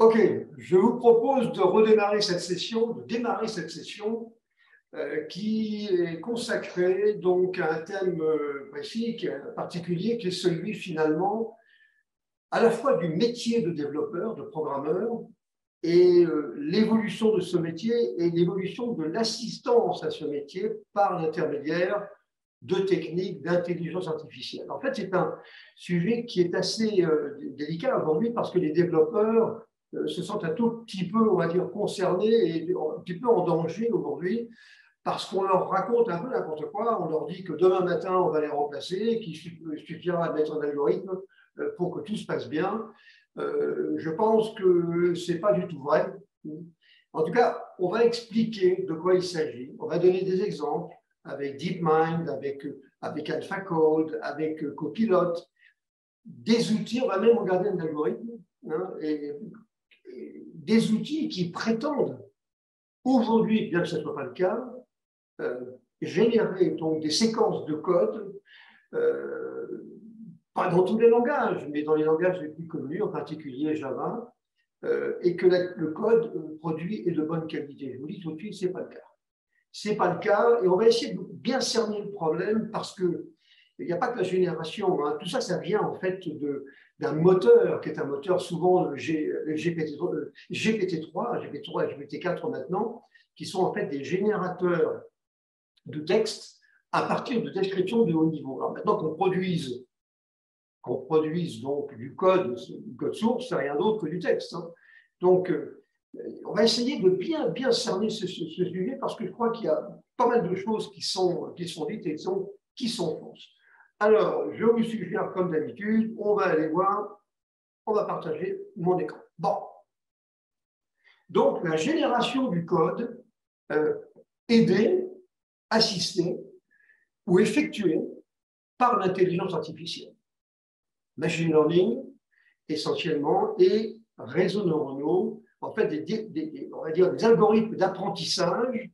Ok, je vous propose de redémarrer cette session, de démarrer cette session qui est consacrée donc à un thème précis, particulier, qui est celui finalement à la fois du métier de développeur, de programmeur, et l'évolution de ce métier et l'évolution de l'assistance à ce métier par l'intermédiaire de techniques d'intelligence artificielle. En fait, c'est un sujet qui est assez délicat aujourd'hui parce que les développeurs se sentent un tout petit peu, on va dire, concernés et un petit peu en danger aujourd'hui parce qu'on leur raconte un peu n'importe quoi. On leur dit que demain matin, on va les remplacer, qu'il suffira de mettre un algorithme pour que tout se passe bien. Je pense que ce n'est pas du tout vrai. En tout cas, on va expliquer de quoi il s'agit. On va donner des exemples avec DeepMind, avec AlphaCode, avec Copilot, des outils, on va même regarder un algorithme, et des outils qui prétendent, aujourd'hui, bien que ce ne soit pas le cas, générer donc des séquences de code, pas dans tous les langages, mais dans les langages les plus connus, en particulier Java, et que le code produit est de bonne qualité. Je vous dis tout de suite, ce n'est pas le cas. Ce n'est pas le cas, et on va essayer de bien cerner le problème parce qu'il n'y a pas que la génération, hein. Tout ça, ça vient en fait d'un moteur qui est un moteur souvent GPT-3 et GPT-4 maintenant, qui sont en fait des générateurs de texte à partir de descriptions de haut niveau. Alors maintenant qu'on produise donc du code source, c'est rien d'autre que du texte, hein. Donc, on va essayer de bien cerner ce sujet parce que je crois qu'il y a pas mal de choses qui sont dites et qui sont fausses. Alors, je vous suggère, comme d'habitude, on va aller voir, on va partager mon écran. Bon. Donc, la génération du code aidée, assistée ou effectuée par l'intelligence artificielle. Machine learning, essentiellement, et réseaux neuronaux, en fait, on va dire des algorithmes d'apprentissage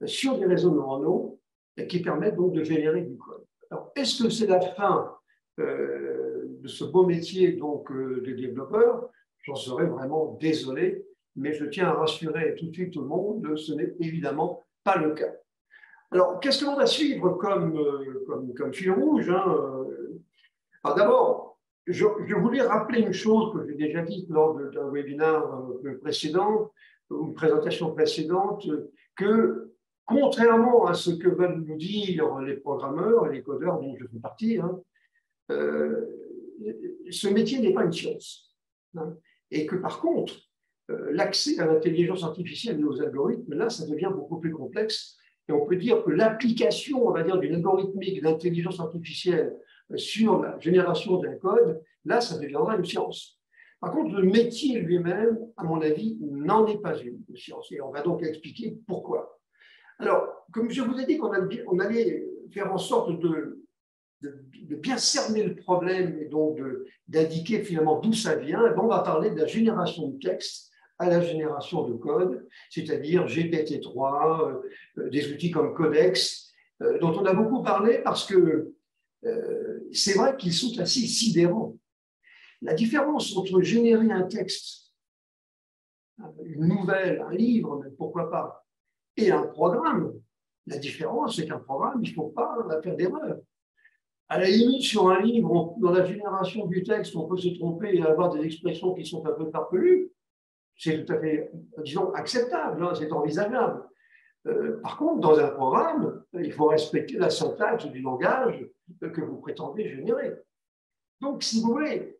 sur des réseaux neuronaux qui permettent donc de générer du code. Alors, est-ce que c'est la fin de ce beau métier donc, de développeur? J'en serais vraiment désolé, mais je tiens à rassurer tout de suite tout le monde, ce n'est évidemment pas le cas. Alors, qu'est-ce que l'on va suivre comme fil rouge, hein? Alors d'abord, je voulais rappeler une chose que j'ai déjà dite lors d'un webinaire précédent, ou une présentation précédente, que contrairement à ce que veulent nous dire les programmeurs et les codeurs dont je fais partie, hein, ce métier n'est pas une science, hein, et que par contre, l'accès à l'intelligence artificielle et aux algorithmes, là, ça devient beaucoup plus complexe, et on peut dire que l'application, on va dire, d'une algorithmique d'intelligence artificielle sur la génération d'un code, là, ça deviendra une science. Par contre, le métier lui-même, à mon avis, n'en est pas une science. Et on va donc expliquer pourquoi. Alors, comme je vous ai dit qu'on allait faire en sorte de bien cerner le problème et donc d'indiquer finalement d'où ça vient, on va parler de la génération de texte à la génération de code, c'est-à-dire GPT-3, des outils comme Codex, dont on a beaucoup parlé parce que c'est vrai qu'ils sont assez sidérants. La différence entre générer un texte, une nouvelle, un livre, mais pourquoi pas, et un programme, la différence, c'est qu'un programme, il ne faut pas faire d'erreur. À la limite, sur un livre, dans la génération du texte, on peut se tromper et avoir des expressions qui sont un peu farfelues. C'est tout à fait, disons, acceptable, hein, c'est envisageable. Par contre, dans un programme, il faut respecter la syntaxe du langage que vous prétendez générer. Donc, si vous voulez,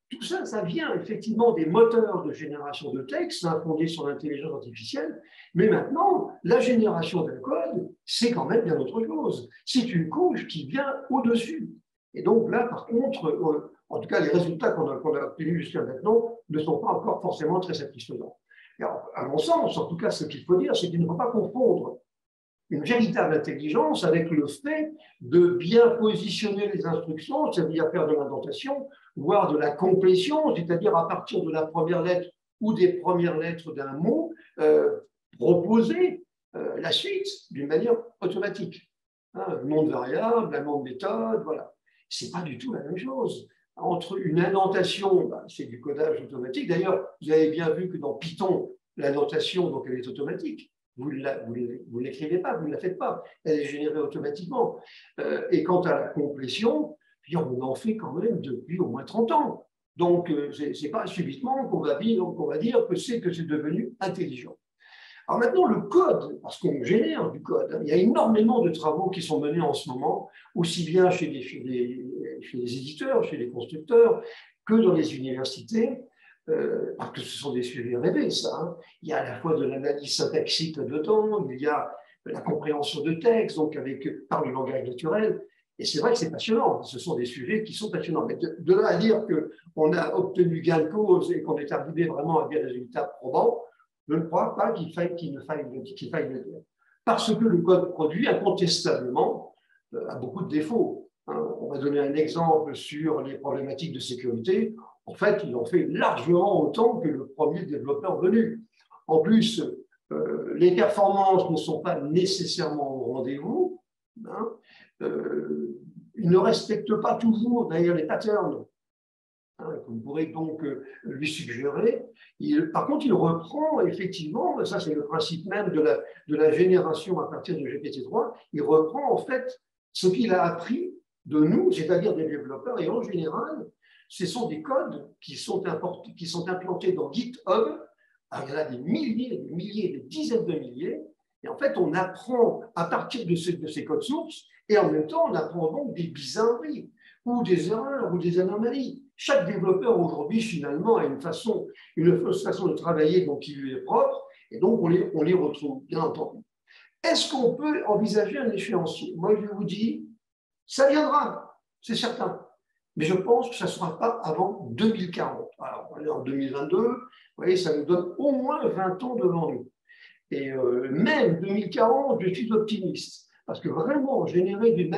tout ça, ça vient effectivement des moteurs de génération de texte, hein, fondés sur l'intelligence artificielle, mais maintenant, la génération d'un code, c'est quand même bien autre chose. C'est une couche qui vient au-dessus. Et donc là, par contre, en tout cas, les résultats qu'on a obtenus jusqu'à maintenant ne sont pas encore forcément très satisfaisants. Alors, à mon sens, en tout cas, ce qu'il faut dire, c'est qu'il ne faut pas confondre une véritable intelligence avec le fait de bien positionner les instructions, c'est-à-dire faire de l'indentation, voire de la complétion, c'est-à-dire à partir de la première lettre ou des premières lettres d'un mot, proposer la suite d'une manière automatique. Un nom de variable, un nom de méthode, voilà. Ce n'est pas du tout la même chose. entre une indentation, ben, c'est du codage automatique. D'ailleurs, vous avez bien vu que dans Python, l'indentation, donc elle est automatique. Vous ne l'écrivez pas, vous ne la faites pas. Elle est générée automatiquement. Et quant à la complétion, on en fait quand même depuis au moins 30 ans. Donc, ce n'est pas subitement qu'on va dire que c'est devenu intelligent. Alors maintenant, le code, parce qu'on génère du code, hein, il y a énormément de travaux qui sont menés en ce moment, aussi bien chez les éditeurs, chez les constructeurs, que dans les universités, parce que ce sont des sujets rêvés, ça. Hein. Il y a à la fois de l'analyse syntaxique là-dedans, il y a la compréhension de texte, donc par le langage naturel. Et c'est vrai que c'est passionnant, ce sont des sujets qui sont passionnants. Mais de là à dire qu'on a obtenu gain de cause et qu'on est arrivé vraiment à des résultats probants, je ne crois pas qu'il faille le dire. Parce que le code produit, incontestablement, a beaucoup de défauts. Hein. On va donner un exemple sur les problématiques de sécurité. En fait, il en fait largement autant que le premier développeur venu. En plus, les performances ne sont pas nécessairement au rendez-vous. Hein. Il ne respecte pas toujours, d'ailleurs, les patterns. Hein, vous pourrez donc lui suggérer. Par contre, il reprend effectivement, ça c'est le principe même de la génération à partir de GPT-3, il reprend en fait ce qu'il a appris de nous, c'est-à-dire des développeurs, et en général, ce sont des codes qui sont implantés dans GitHub. Alors, il y en a des milliers, des dizaines de milliers, et en fait, on apprend à partir de ces codes sources, et en même temps, on apprend donc des bizarreries, ou des erreurs, ou des anomalies. Chaque développeur aujourd'hui, finalement, a une façon de travailler donc, qui lui est propre, et donc on les retrouve, bien entendu. Est-ce qu'on peut envisager un échéancier? Moi, je vous dis, ça viendra, c'est certain. Mais je pense que ça ne sera pas avant 2040. Alors, on est en 2022, vous voyez, ça nous donne au moins 20 ans devant nous. Et même 2040, je suis optimiste. Parce que vraiment, générer du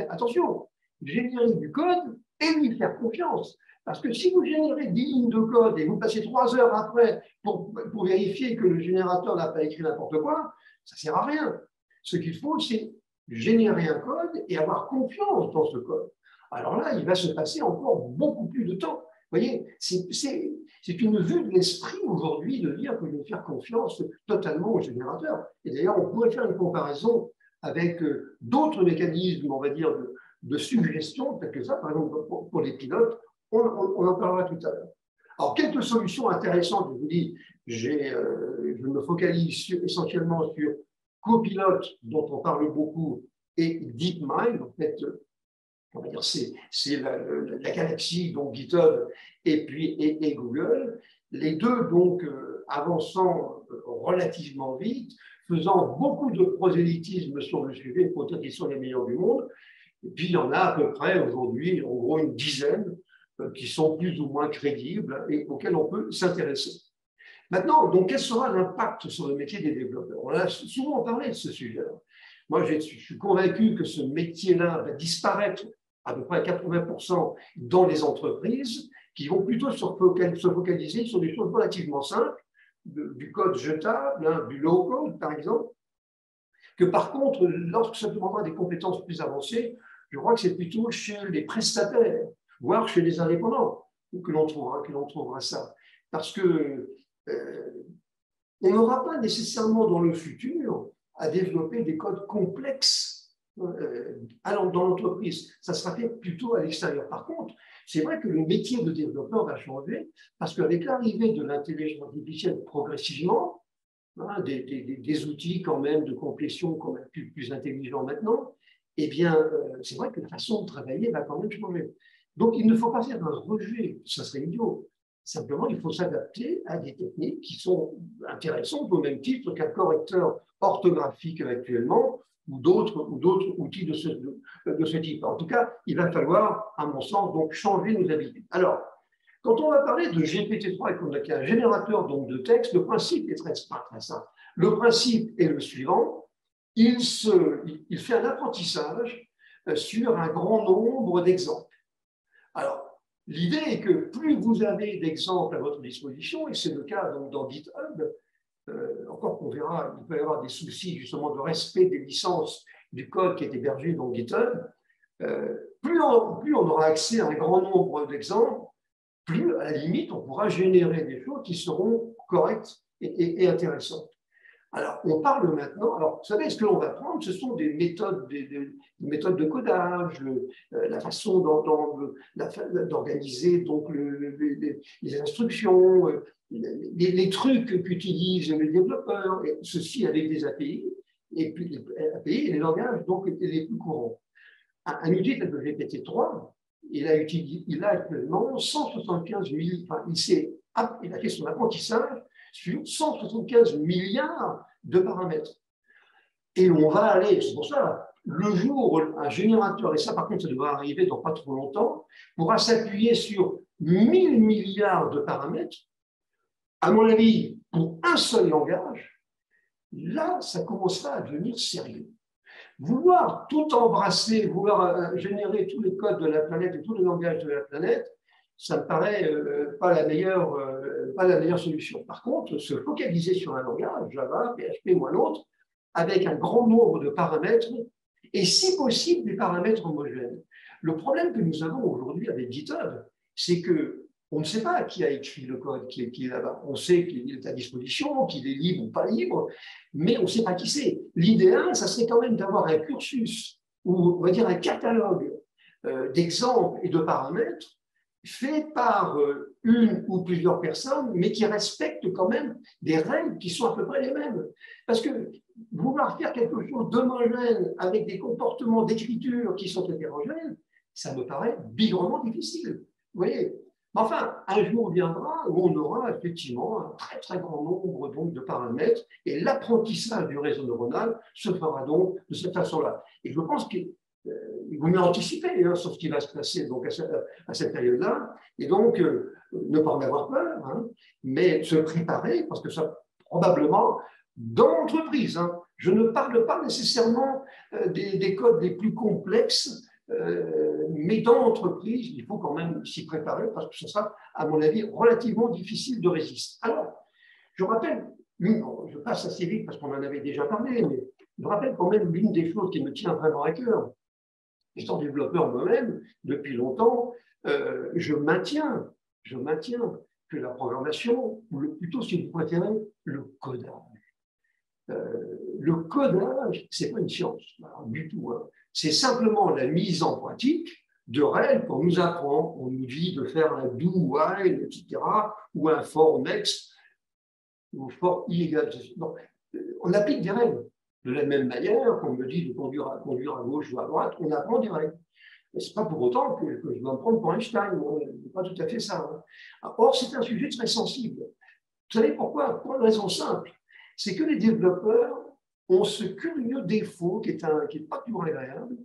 code et lui faire confiance. Parce que si vous générez 10 lignes de code et vous passez 3 heures après pour vérifier que le générateur n'a pas écrit n'importe quoi, ça ne sert à rien. Ce qu'il faut, c'est générer un code et avoir confiance dans ce code. Alors là, il va se passer encore beaucoup plus de temps. Vous voyez, c'est une vue de l'esprit aujourd'hui de dire que je vais faire confiance totalement au générateur. Et d'ailleurs, on pourrait faire une comparaison avec d'autres mécanismes, on va dire, de suggestion, tels que ça, par exemple pour les pilotes, on en parlera tout à l'heure. Alors, quelques solutions intéressantes, je vous dis, je me focalise essentiellement sur Copilot, dont on parle beaucoup, et DeepMind, en fait, on va dire c'est la galaxie, donc GitHub et Google, les deux donc avançant relativement vite, faisant beaucoup de prosélytisme sur le sujet pour dire qu'ils sont les meilleurs du monde. Et puis il y en a à peu près aujourd'hui, en gros une dizaine, qui sont plus ou moins crédibles et auxquels on peut s'intéresser. Maintenant, donc, quel sera l'impact sur le métier des développeurs? On a souvent parlé de ce sujet-là. Moi, je suis convaincu que ce métier-là va disparaître à peu près à 80% dans les entreprises qui vont plutôt se focaliser sur des choses relativement simples, du code jetable, hein, du low-code, par exemple, que par contre, lorsque ça demandera des compétences plus avancées, je crois que c'est plutôt chez les prestataires, voire chez les indépendants, que l'on trouvera ça. Parce que on n'aura pas nécessairement dans le futur à développer des codes complexes dans l'entreprise. Ça sera fait plutôt à l'extérieur. Par contre, c'est vrai que le métier de développeur va changer parce qu'avec l'arrivée de l'intelligence artificielle progressivement, hein, des outils quand même de complétion quand même plus intelligents maintenant, eh bien, c'est vrai que la façon de travailler va quand même changer. Donc, il ne faut pas faire un rejet, ça serait idiot. Simplement, il faut s'adapter à des techniques qui sont intéressantes au même titre qu'un correcteur orthographique actuellement ou d'autres outils de ce type. En tout cas, il va falloir, à mon sens, donc changer nos habitudes. Alors, quand on va parler de GPT-3 et qu'on a un générateur donc, de texte, le principe est très simple. Le principe est le suivant. Il fait un apprentissage sur un grand nombre d'exemples. Alors, l'idée est que plus vous avez d'exemples à votre disposition, et c'est le cas donc, dans GitHub, encore qu'on verra, il peut y avoir des soucis justement de respect des licences du code qui est hébergé dans GitHub, plus on aura accès à un grand nombre d'exemples, plus, à la limite, on pourra générer des choses qui seront correctes et intéressantes. Alors, on parle maintenant, alors, vous savez, ce que l'on va prendre, ce sont des méthodes, des méthodes de codage, la façon d'organiser donc les instructions, les trucs qu'utilisent les développeurs, et ceci avec des API, et puis les API et les langages donc les plus courants. Un outil tel que GPT-3, il a actuellement 175 000, enfin, il a fait son apprentissage sur 175 milliards de paramètres. Et on va aller, c'est pour ça, le jour où un générateur, et ça par contre ça devrait arriver dans pas trop longtemps, pourra s'appuyer sur 1000 milliards de paramètres, à mon avis, pour un seul langage, là, ça commencera à devenir sérieux. Vouloir tout embrasser, vouloir générer tous les codes de la planète et tous les langages de la planète, ça me paraît pas la meilleure solution. Par contre, se focaliser sur un langage, Java, PHP ou un autre, avec un grand nombre de paramètres, et si possible des paramètres homogènes. Le problème que nous avons aujourd'hui avec GitHub, c'est que on ne sait pas qui a écrit le code qui est là-bas. On sait qu'il est à disposition, qu'il est libre ou pas libre, mais on ne sait pas qui c'est. L'idéal, ça serait quand même d'avoir un cursus, ou on va dire un catalogue d'exemples et de paramètres fait par une ou plusieurs personnes, mais qui respectent quand même des règles qui sont à peu près les mêmes. Parce que vouloir faire quelque chose d'homogène avec des comportements d'écriture qui sont hétérogènes, ça me paraît bigrement difficile. Vous voyez ? Enfin, un jour viendra où on aura effectivement un très très grand nombre donc, de paramètres et l'apprentissage du réseau neuronal se fera donc de cette façon-là. Et je pense qu'il vaut mieux anticiper sur ce qui va se passer donc, à cette période-là et donc ne pas en avoir peur, mais se préparer parce que ça probablement dans l'entreprise. Je ne parle pas nécessairement des codes les plus complexes. Mais dans l'entreprise, il faut quand même s'y préparer parce que ce sera, à mon avis, relativement difficile de résister. Alors, je rappelle, je passe assez vite parce qu'on en avait déjà parlé, mais je rappelle quand même l'une des choses qui me tient vraiment à cœur. Étant développeur moi-même depuis longtemps, je maintiens que la programmation, ou plutôt si vous préférez, le codage. Le codage, ce n'est pas une science, du tout. C'est simplement la mise en pratique de règles qu'on nous apprend. On nous dit de faire un do while, etc., ou un for next, ou for i égale. On applique des règles. De la même manière qu'on me dit de conduire à gauche ou à droite, on apprend des règles. Ce n'est pas pour autant que je dois me prendre pour Einstein. Ce n'est pas tout à fait ça. Or, c'est un sujet très sensible. Vous savez pourquoi? Pour une raison simple. C'est que les développeurs ont ce curieux défaut qui est pas toujours agréable,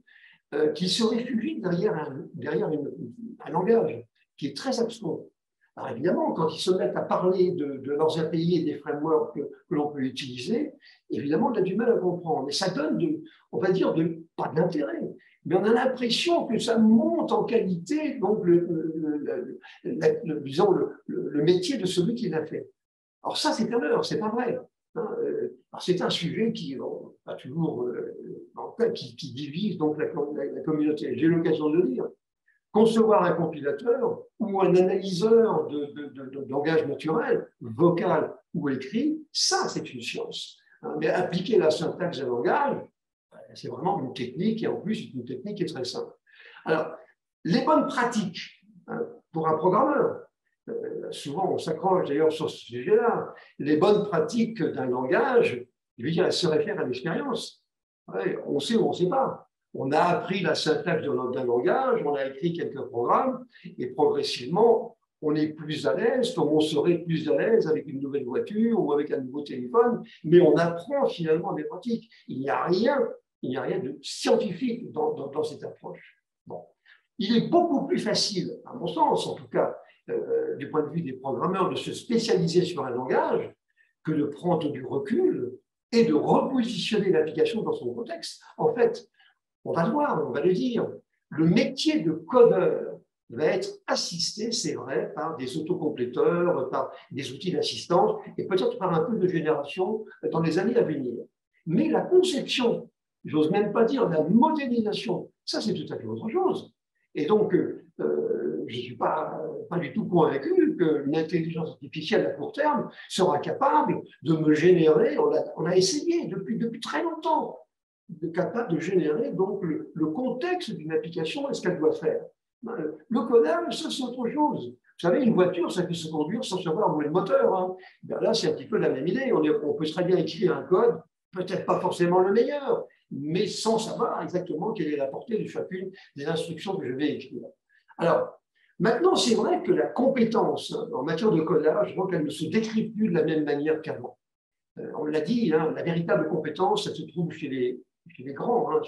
qui se réfugie derrière un langage qui est très abstrait. Alors évidemment, quand ils se mettent à parler de leurs API et des frameworks que l'on peut utiliser, évidemment, on a du mal à comprendre. Et ça donne, on va dire, pas d'intérêt, mais on a l'impression que ça monte en qualité, donc disons, le métier de celui qui l'a fait. Alors ça, c'est un leurre, c'est pas vrai. C'est un sujet qui, pas toujours, qui divise donc la communauté. J'ai l'occasion de le dire. Concevoir un compilateur ou un analyseur de langage naturel, vocal ou écrit, ça, c'est une science. Mais appliquer la syntaxe d'un langage, c'est vraiment une technique, et en plus, c'est une technique qui est très simple. Alors, les bonnes pratiques pour un programmeur, souvent on s'accroche d'ailleurs sur ce sujet-là, les bonnes pratiques d'un langage, je veux dire, elles se réfèrent à l'expérience. Ouais, on sait ou on ne sait pas. On a appris la syntaxe d'un langage, on a écrit quelques programmes, et progressivement, on est plus à l'aise, comme on serait plus à l'aise avec une nouvelle voiture ou avec un nouveau téléphone, mais on apprend finalement des pratiques. Il n'y a rien de scientifique dans cette approche. Bon. Il est beaucoup plus facile, à mon sens en tout cas, du point de vue des programmeurs, de se spécialiser sur un langage que de prendre du recul et de repositionner l'application dans son contexte. En fait, on va le voir, on va le dire, le métier de codeur va être assisté, c'est vrai, par des autocompléteurs, par des outils d'assistance et peut-être par un peu de génération dans les années à venir. Mais la conception, j'ose même pas dire la modélisation Ça, c'est tout à fait autre chose. Et donc, je ne suis pas du tout convaincu qu'une intelligence artificielle à court terme sera capable de me générer, on a essayé depuis très longtemps, capable de générer donc le contexte d'une application et ce qu'elle doit faire. Le codage, ça c'est autre chose. Vous savez, une voiture, ça peut se conduire sans savoir où est le moteur. Hein. Ben là, c'est un petit peu la même idée. On peut très bien écrire un code, peut-être pas forcément le meilleur, mais sans savoir exactement quelle est la portée de chacune des instructions que je vais écrire. Alors, maintenant, c'est vrai que la compétence en matière de codage, donc, elle ne se décrit plus de la même manière qu'avant. On l'a dit, hein, la véritable compétence, ça se trouve chez les grands, hein,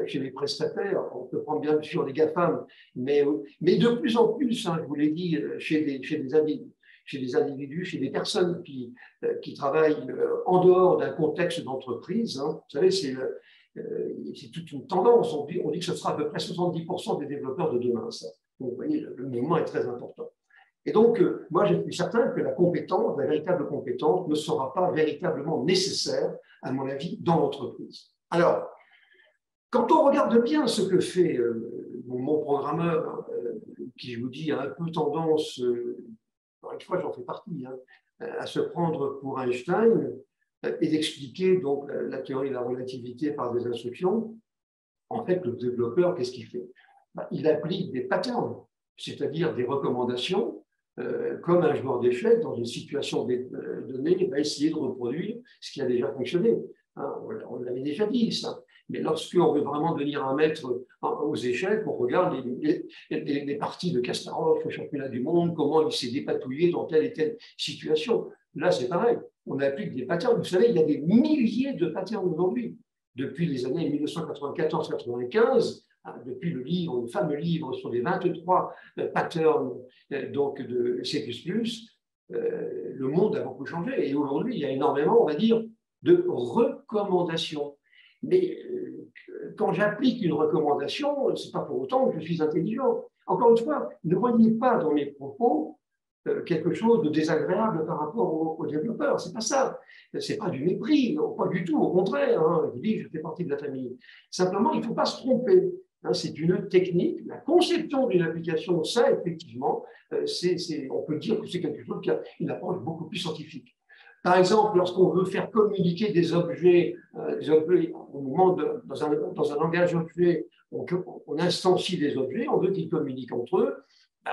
chez les prestataires. On peut prendre bien sûr les GAFAM, mais de plus en plus, hein, je vous l'ai dit, chez des individus, chez des personnes qui travaillent en dehors d'un contexte d'entreprise. Hein. Vous savez, c'est toute une tendance. On dit que ce sera à peu près 70% des développeurs de demain. Ça. Donc, vous voyez, le mouvement est très important. Et donc, moi, je suis certain que la compétence, la véritable compétence, ne sera pas véritablement nécessaire, à mon avis, dans l'entreprise. Alors, quand on regarde bien ce que fait mon programmeur, qui, je vous dis, a un peu tendance, une fois j'en fais partie, hein, à se prendre pour Einstein et d'expliquer donc la théorie de la relativité par des instructions, en fait, le développeur, qu'est-ce qu'il fait? Il applique des patterns, c'est-à-dire des recommandations, comme un joueur d'échecs, dans une situation donnée, va essayer de reproduire ce qui a déjà fonctionné. Hein, on l'avait déjà dit, ça. Mais lorsqu'on veut vraiment devenir un maître aux échecs, on regarde les parties de Kasparov au championnat du monde, comment il s'est dépatouillé dans telle et telle situation. Là, c'est pareil. On applique des patterns. Vous savez, il y a des milliers de patterns aujourd'hui. Depuis les années 1994-95, depuis le fameux livre sur les 23 patterns donc de C++, le monde a beaucoup changé. Et aujourd'hui, il y a énormément, on va dire, de recommandations. Mais quand j'applique une recommandation, ce n'est pas pour autant que je suis intelligent. Encore une fois, ne voyez pas dans mes propos quelque chose de désagréable par rapport aux développeurs. Ce n'est pas ça. Ce n'est pas du mépris, non, pas du tout. Au contraire, hein, je dis, je fais partie de la famille. Simplement, il ne faut pas se tromper. Hein, c'est une technique. La conception d'une application, ça, effectivement, on peut dire que c'est quelque chose qui a une approche beaucoup plus scientifique. Par exemple, lorsqu'on veut faire communiquer des objets au moment dans un langage objet, on instancie des objets, on veut qu'ils communiquent entre eux.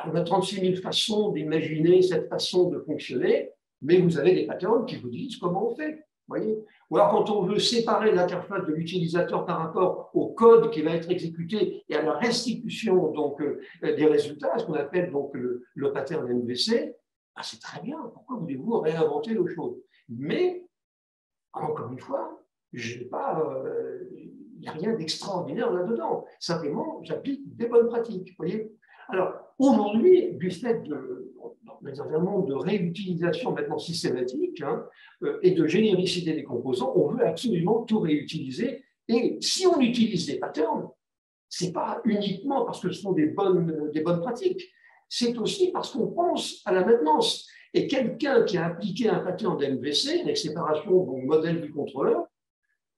On a 36 000 façons d'imaginer cette façon de fonctionner, mais vous avez des patterns qui vous disent comment on fait. Voyez. Ou alors quand on veut séparer l'interface de l'utilisateur par rapport au code qui va être exécuté et à la restitution donc, des résultats, ce qu'on appelle donc le pattern MVC, c'est très bien. Pourquoi voulez-vous réinventer le chose? Mais, encore une fois, il n'y a rien d'extraordinaire là-dedans. Simplement, j'applique des bonnes pratiques. Voyez. Alors, aujourd'hui, du fait d'un monde de réutilisation maintenant systématique et de généricité des composants, on veut absolument tout réutiliser. Et si on utilise des patterns, ce n'est pas uniquement parce que ce sont des bonnes pratiques, c'est aussi parce qu'on pense à la maintenance. Et quelqu'un qui a appliqué un pattern d'MVC, avec séparation du modèle du contrôleur,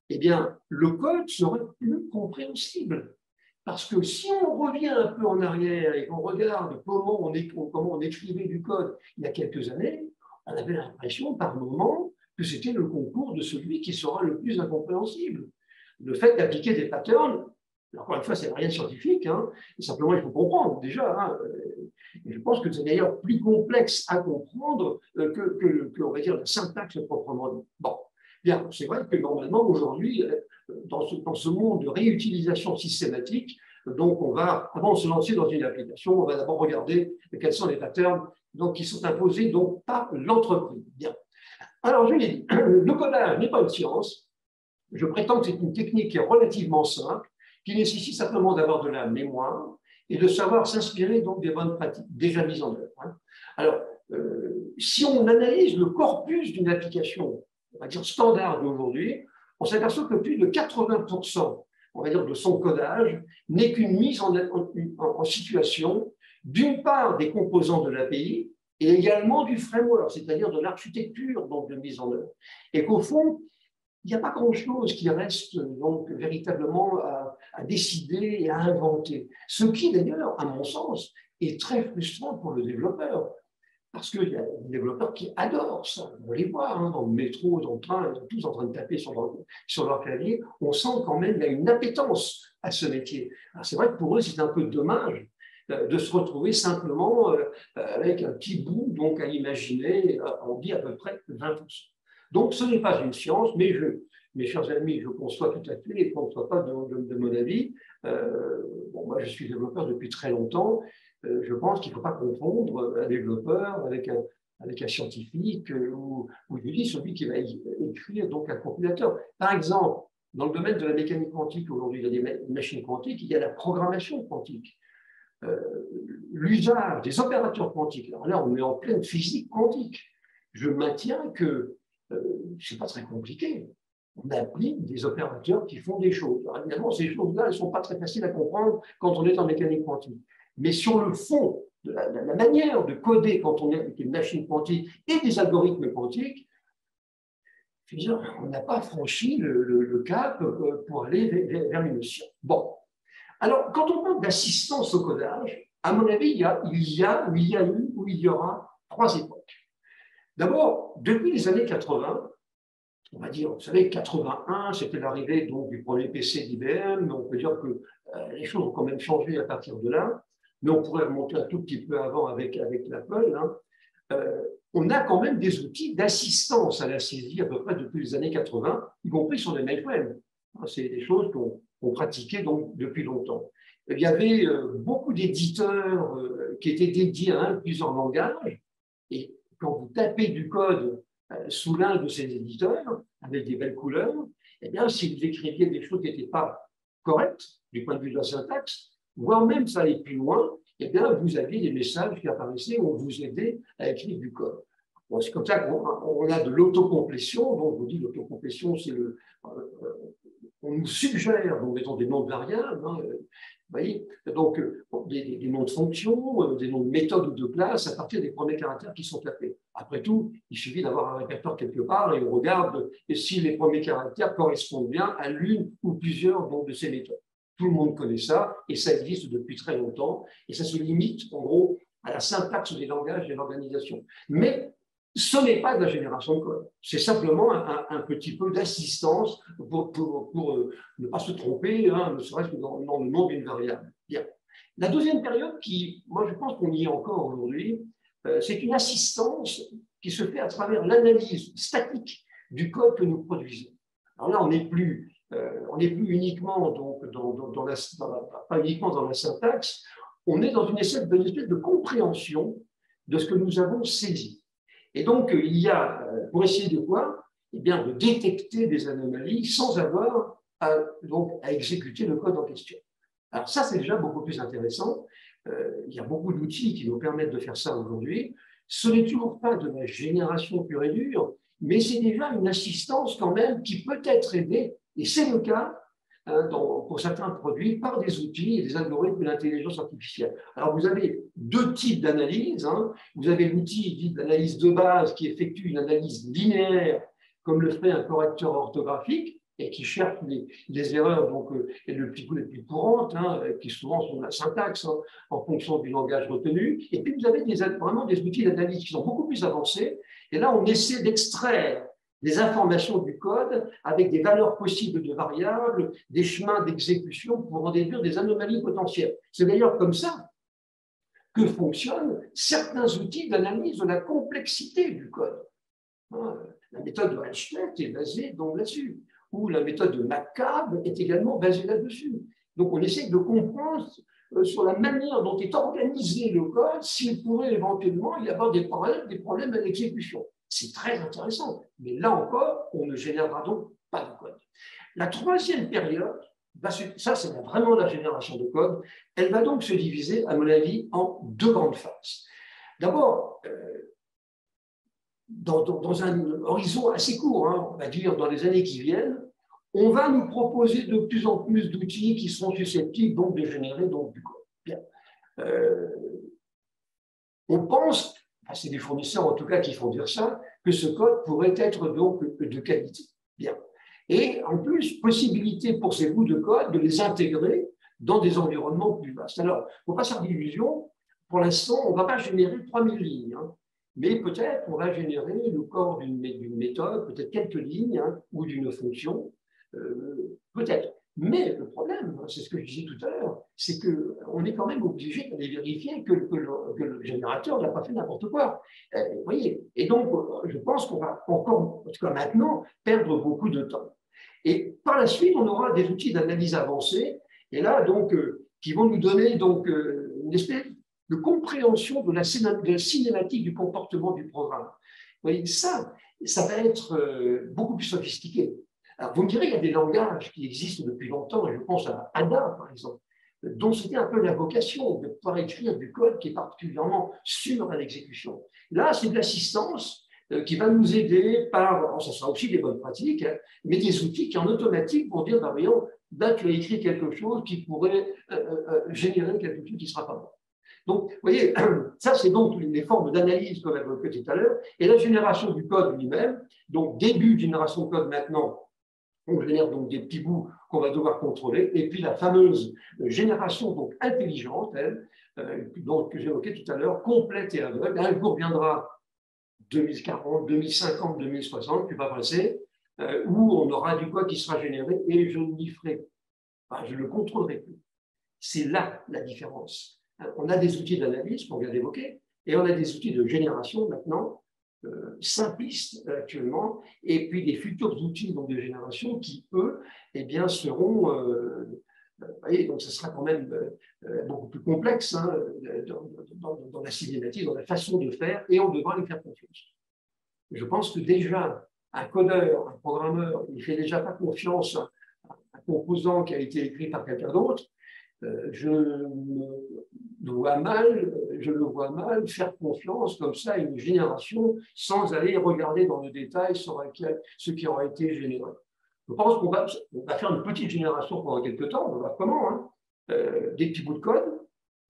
eh bien, le code serait plus compréhensible. Parce que si on revient un peu en arrière et qu'on regarde comment on écrivait du code il y a quelques années, on avait l'impression par moment que c'était le concours de celui qui sera le plus incompréhensible. Le fait d'appliquer des patterns, encore une fois, c'est rien de scientifique, hein, simplement il faut comprendre déjà. Hein, et je pense que c'est d'ailleurs plus complexe à comprendre que on va dire, la syntaxe proprement dit. Bon, bien, c'est vrai que normalement, aujourd'hui, dans ce monde de réutilisation systématique, donc on va, avant de se lancer dans une application, on va d'abord regarder quels sont les patterns donc, qui sont imposés donc, par l'entreprise. Bien. Alors, je l'ai dit, le codage n'est pas une science. Je prétends que c'est une technique qui est relativement simple, qui nécessite simplement d'avoir de la mémoire et de savoir s'inspirer donc des bonnes pratiques déjà mises en œuvre. Hein. Alors, si on analyse le corpus d'une application, on va dire standard d'aujourd'hui, on s'aperçoit que plus de 80%, on va dire, de son codage n'est qu'une mise en situation, d'une part des composants de l'API et également du framework, c'est-à-dire de l'architecture donc de mise en œuvre. Et qu'au fond, il n'y a pas grand-chose qui reste donc véritablement à décider et à inventer. Ce qui, d'ailleurs, à mon sens, est très frustrant pour le développeur. Parce qu'il y a des développeurs qui adorent ça. On les voit dans le métro, dans le train, ils sont tous en train de taper sur leur clavier. On sent quand même qu'il y a une appétence à ce métier. C'est vrai que pour eux, c'est un peu dommage de se retrouver simplement avec un petit bout donc, à imaginer, on dit à peu près 20%. Donc, ce n'est pas une science, mais mes chers amis, je conçois tout à fait et ne conçois pas de mon avis. Moi, je suis développeur depuis très longtemps. Je pense qu'il ne faut pas confondre un développeur avec un scientifique ou je dis celui qui va écrire donc un compilateur. Par exemple, dans le domaine de la mécanique quantique, aujourd'hui, il y a des machines quantiques, il y a la programmation quantique. L'usage des opérateurs quantiques. Alors là, on est en pleine physique quantique. Je maintiens que ce n'est pas très compliqué. On applique des opérateurs qui font des choses. Alors évidemment, ces choses-là, elles ne sont pas très faciles à comprendre quand on est en mécanique quantique. Mais sur le fond, de la manière de coder quand on est avec une machine quantique et des algorithmes quantiques, je veux dire, on n'a pas franchi le cap pour aller vers une notion. Bon. Alors, quand on parle d'assistance au codage, à mon avis, il y a eu ou il y aura 3 époques. D'abord, depuis les années 80, on va dire, vous savez, 81, c'était l'arrivée donc du premier PC d'IBM, on peut dire que les choses ont quand même changé à partir de là, mais on pourrait remonter un tout petit peu avant avec l'Apple. On a quand même des outils d'assistance à la saisie à peu près depuis les années 80, y compris sur les mainframes. C'est des choses qu'on pratiquait donc depuis longtemps. Il y avait beaucoup d'éditeurs qui étaient dédiés à plusieurs langages, et quand vous tapez du code sous l'un de ces éditeurs, avec des belles couleurs, eh bien, si vous écriviez des choses qui n'étaient pas correctes du point de vue de la syntaxe, voire même ça allait plus loin, eh bien, vous aviez des messages qui apparaissaient où on vous aidait à écrire du code. Bon, c'est comme ça qu'on a de l'autocomplétion. Donc, je vous dis, l'autocomplétion, c'est on nous suggère, donc, mettons des noms de variables, vous voyez, donc des noms de fonctions, des noms de méthodes ou de classes à partir des premiers caractères qui sont tapés. Après tout, il suffit d'avoir un répertoire quelque part et on regarde si les premiers caractères correspondent bien à l'une ou plusieurs donc, de ces méthodes. Tout le monde connaît ça et ça existe depuis très longtemps et ça se limite en gros à la syntaxe des langages et l'organisation. Mais ce n'est pas de la génération de code, c'est simplement un petit peu d'assistance pour ne pas se tromper, ne serait-ce que dans le nom d'une variable. Bien. La deuxième période, qui, moi je pense qu'on y est encore aujourd'hui, c'est une assistance qui se fait à travers l'analyse statique du code que nous produisons. Alors là, on n'est plus uniquement pas uniquement dans la syntaxe, on est dans une espèce de compréhension de ce que nous avons saisi. Et donc, il y a, pour essayer de quoi? Eh bien, de détecter des anomalies sans avoir à exécuter le code en question. Alors ça, c'est déjà beaucoup plus intéressant. Il y a beaucoup d'outils qui nous permettent de faire ça aujourd'hui. Ce n'est toujours pas de la génération pure et dure, mais c'est déjà une assistance quand même qui peut être aidée, et c'est le cas pour certains produits, par des outils et des algorithmes de l'intelligence artificielle. Alors, vous avez 2 types d'analyse. Vous avez l'outil dit d'analyse de base qui effectue une analyse linéaire, comme le fait un correcteur orthographique, et qui cherche les erreurs donc, les plus courantes, qui souvent sont la syntaxe en fonction du langage retenu. Et puis, vous avez vraiment des outils d'analyse qui sont beaucoup plus avancés. Et là, on essaie d'extraire des informations du code avec des valeurs possibles de variables, des chemins d'exécution pour en déduire des anomalies potentielles. C'est d'ailleurs comme ça que fonctionnent certains outils d'analyse de la complexité du code. La méthode de Halstead est basée donc là-dessus, ou la méthode de McCabe est également basée là-dessus. Donc on essaie de comprendre sur la manière dont est organisé le code, s'il pourrait éventuellement y avoir des problèmes à l'exécution. C'est très intéressant, mais là encore, on ne générera donc pas de code. La troisième période, ça c'est vraiment la génération de code, elle va donc se diviser, à mon avis, en 2 grandes phases. D'abord, dans un horizon assez court, on va dire dans les années qui viennent, on va nous proposer de plus en plus d'outils qui sont susceptibles donc, de générer donc, du code. Bien. On pense, c'est des fournisseurs en tout cas qui font dire ça, que ce code pourrait être donc de qualité. Bien. Et en plus, possibilité pour ces bouts de code de les intégrer dans des environnements plus vastes. Alors, il ne faut pas faire d'illusion. Pour l'instant, on ne va pas générer 3000 lignes, hein, mais peut-être on va générer le corps d'une méthode, peut-être quelques lignes, hein, ou d'une fonction, peut-être. Mais le problème, c'est ce que je disais tout à l'heure, c'est qu'on est quand même obligé d'aller vérifier que le générateur n'a pas fait n'importe quoi. Vous voyez. Et donc, je pense qu'on va encore, en tout cas maintenant, perdre beaucoup de temps. Et par la suite, on aura des outils d'analyse avancés, et là, donc, qui vont nous donner donc, une espèce de compréhension de la cinématique du comportement du programme. Vous voyez, ça va être beaucoup plus sophistiqué. Alors, vous me direz, il y a des langages qui existent depuis longtemps, et je pense à Ada, par exemple, dont c'était un peu la vocation de pouvoir écrire du code qui est particulièrement sûr à l'exécution. Là, c'est de l'assistance qui va nous aider par, ça sera aussi des bonnes pratiques, hein, mais des outils qui en automatique vont dire, bah, voyons, là, tu as écrit quelque chose qui pourrait générer quelque chose qui ne sera pas bon. Donc, vous voyez, ça, c'est donc les formes d'analyse qu'on a évoquées tout à l'heure, et la génération du code lui-même, donc début de génération de code maintenant, on génère donc des petits bouts qu'on va devoir contrôler, et puis la fameuse génération donc intelligente, elle, donc, que j'évoquais tout à l'heure, complète et aveugle. Un jour viendra 2040, 2050, 2060, puis pas passer, où on aura du code qui sera généré et je n'y ferai pas, je ne le contrôlerai plus. C'est là la différence. On a des outils d'analyse qu'on vient d'évoquer, et on a des outils de génération maintenant, simplistes actuellement, et puis des futurs outils donc, de génération qui, eux, eh bien, seront, vous voyez, donc ce sera quand même beaucoup plus complexe hein, dans la cinématique, dans la façon de faire, et on devra lui faire confiance. Je pense que déjà, un codeur, un programmeur, il ne fait déjà pas confiance à un composant qui a été écrit par quelqu'un d'autre. Je le vois mal faire confiance comme ça à une génération sans aller regarder dans le détail sur ce qui aura été généré. Je pense qu'on va faire une petite génération pendant quelques temps, on va voir comment, hein, des petits bouts de code,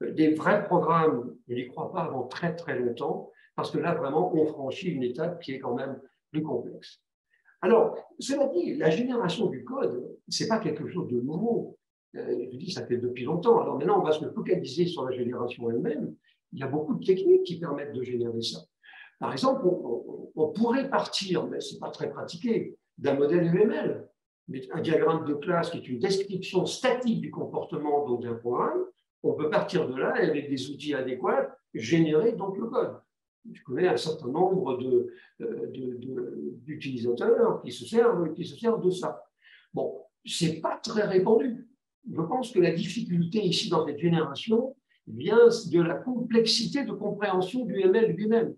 des vrais programmes, je n'y crois pas avant très très longtemps, parce que là vraiment on franchit une étape qui est quand même plus complexe. Alors, cela dit, la génération du code, ce n'est pas quelque chose de nouveau. Je dis, ça fait depuis longtemps. Alors maintenant, on va se focaliser sur la génération elle-même. Il y a beaucoup de techniques qui permettent de générer ça. Par exemple, on pourrait partir, mais ce n'est pas très pratiqué, d'un modèle UML, un diagramme de classe qui est une description statique du comportement d'un programme. On peut partir de là et avec des outils adéquats, générer donc le code. Je connais un certain nombre d'utilisateurs qui se servent de ça. Bon, ce n'est pas très répandu. Je pense que la difficulté ici dans cette génération vient de la complexité de compréhension du ML lui-même.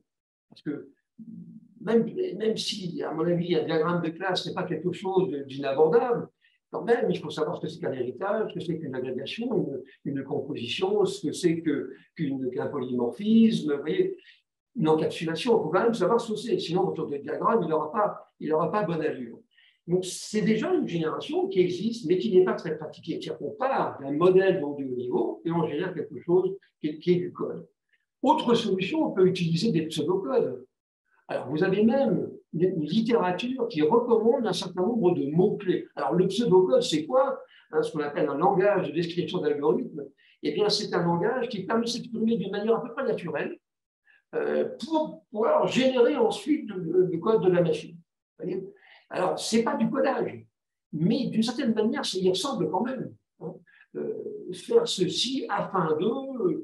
Parce que même si, à mon avis, un diagramme de classe n'est pas quelque chose d'inabordable, quand même, il faut savoir ce que c'est qu'un héritage, ce que c'est qu'une agrégation, une composition, ce que c'est qu'un polymorphisme, vous voyez, une encapsulation, il faut quand même savoir ce que c'est. Sinon, autour du diagramme, il n'aura pas bonne allure. Donc, c'est déjà une génération qui existe, mais qui n'est pas très pratiquée. C'est-à-dire qu'on part d'un modèle donc, de haut niveau et on génère quelque chose qui est du code. Autre solution, on peut utiliser des pseudocodes. Alors, vous avez même une littérature qui recommande un certain nombre de mots-clés. Alors, le pseudocode, c'est quoi? Ce qu'on appelle un langage de description d'algorithme. Eh bien, c'est un langage qui permet de s'exprimer d'une manière à peu près naturelle pour pouvoir générer ensuite le code de la machine. Vous voyez. Alors, ce n'est pas du codage, mais d'une certaine manière, ça y ressemble quand même. Hein. Faire ceci afin de...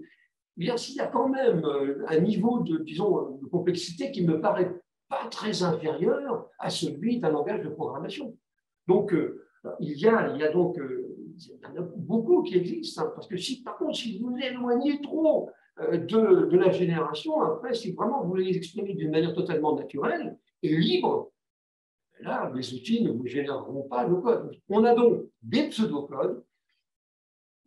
bien, s'il y a quand même un niveau de complexité qui ne me paraît pas très inférieur à celui d'un langage de programmation. Donc, il y a donc il y en a beaucoup qui existent, hein, parce que par contre, si vous éloignez trop de la génération, après, si vraiment vous voulez les exprimer d'une manière totalement naturelle et libre, là, les outils ne vous généreront pas le code. On a donc des pseudocodes.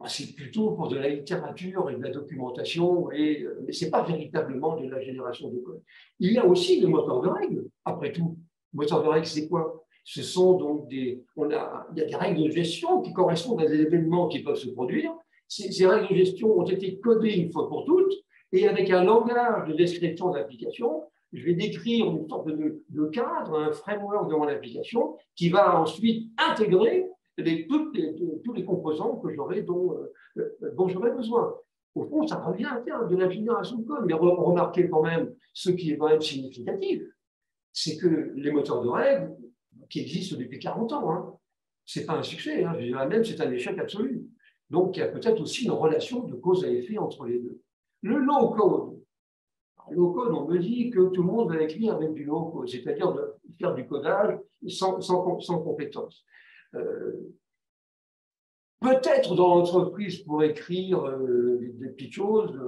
C'est plutôt pour de la littérature et de la documentation, mais ce n'est pas véritablement de la génération de code. Il y a aussi des moteurs de règles, après tout. Moteurs de règles, c'est quoi? Ce sont donc il y a des règles de gestion qui correspondent à des événements qui peuvent se produire. Ces règles de gestion ont été codées une fois pour toutes, et avec un langage de description d'application, je vais décrire une sorte de cadre, un framework de mon application qui va ensuite intégrer tous les composants que dont j'aurai besoin. Au fond, ça revient à terme de la génération de code. Mais remarquez quand même ce qui est quand même significatif, c'est que les moteurs de règles, qui existent depuis 40 ans, hein, ce n'est pas un succès, hein, je dirais même c'est un échec absolu. Donc, il y a peut-être aussi une relation de cause à effet entre les deux. Le low-code. Low-code, on me dit que tout le monde va écrire avec du low-code, c'est-à-dire de faire du codage sans compétences. Peut-être dans l'entreprise pour écrire des petites choses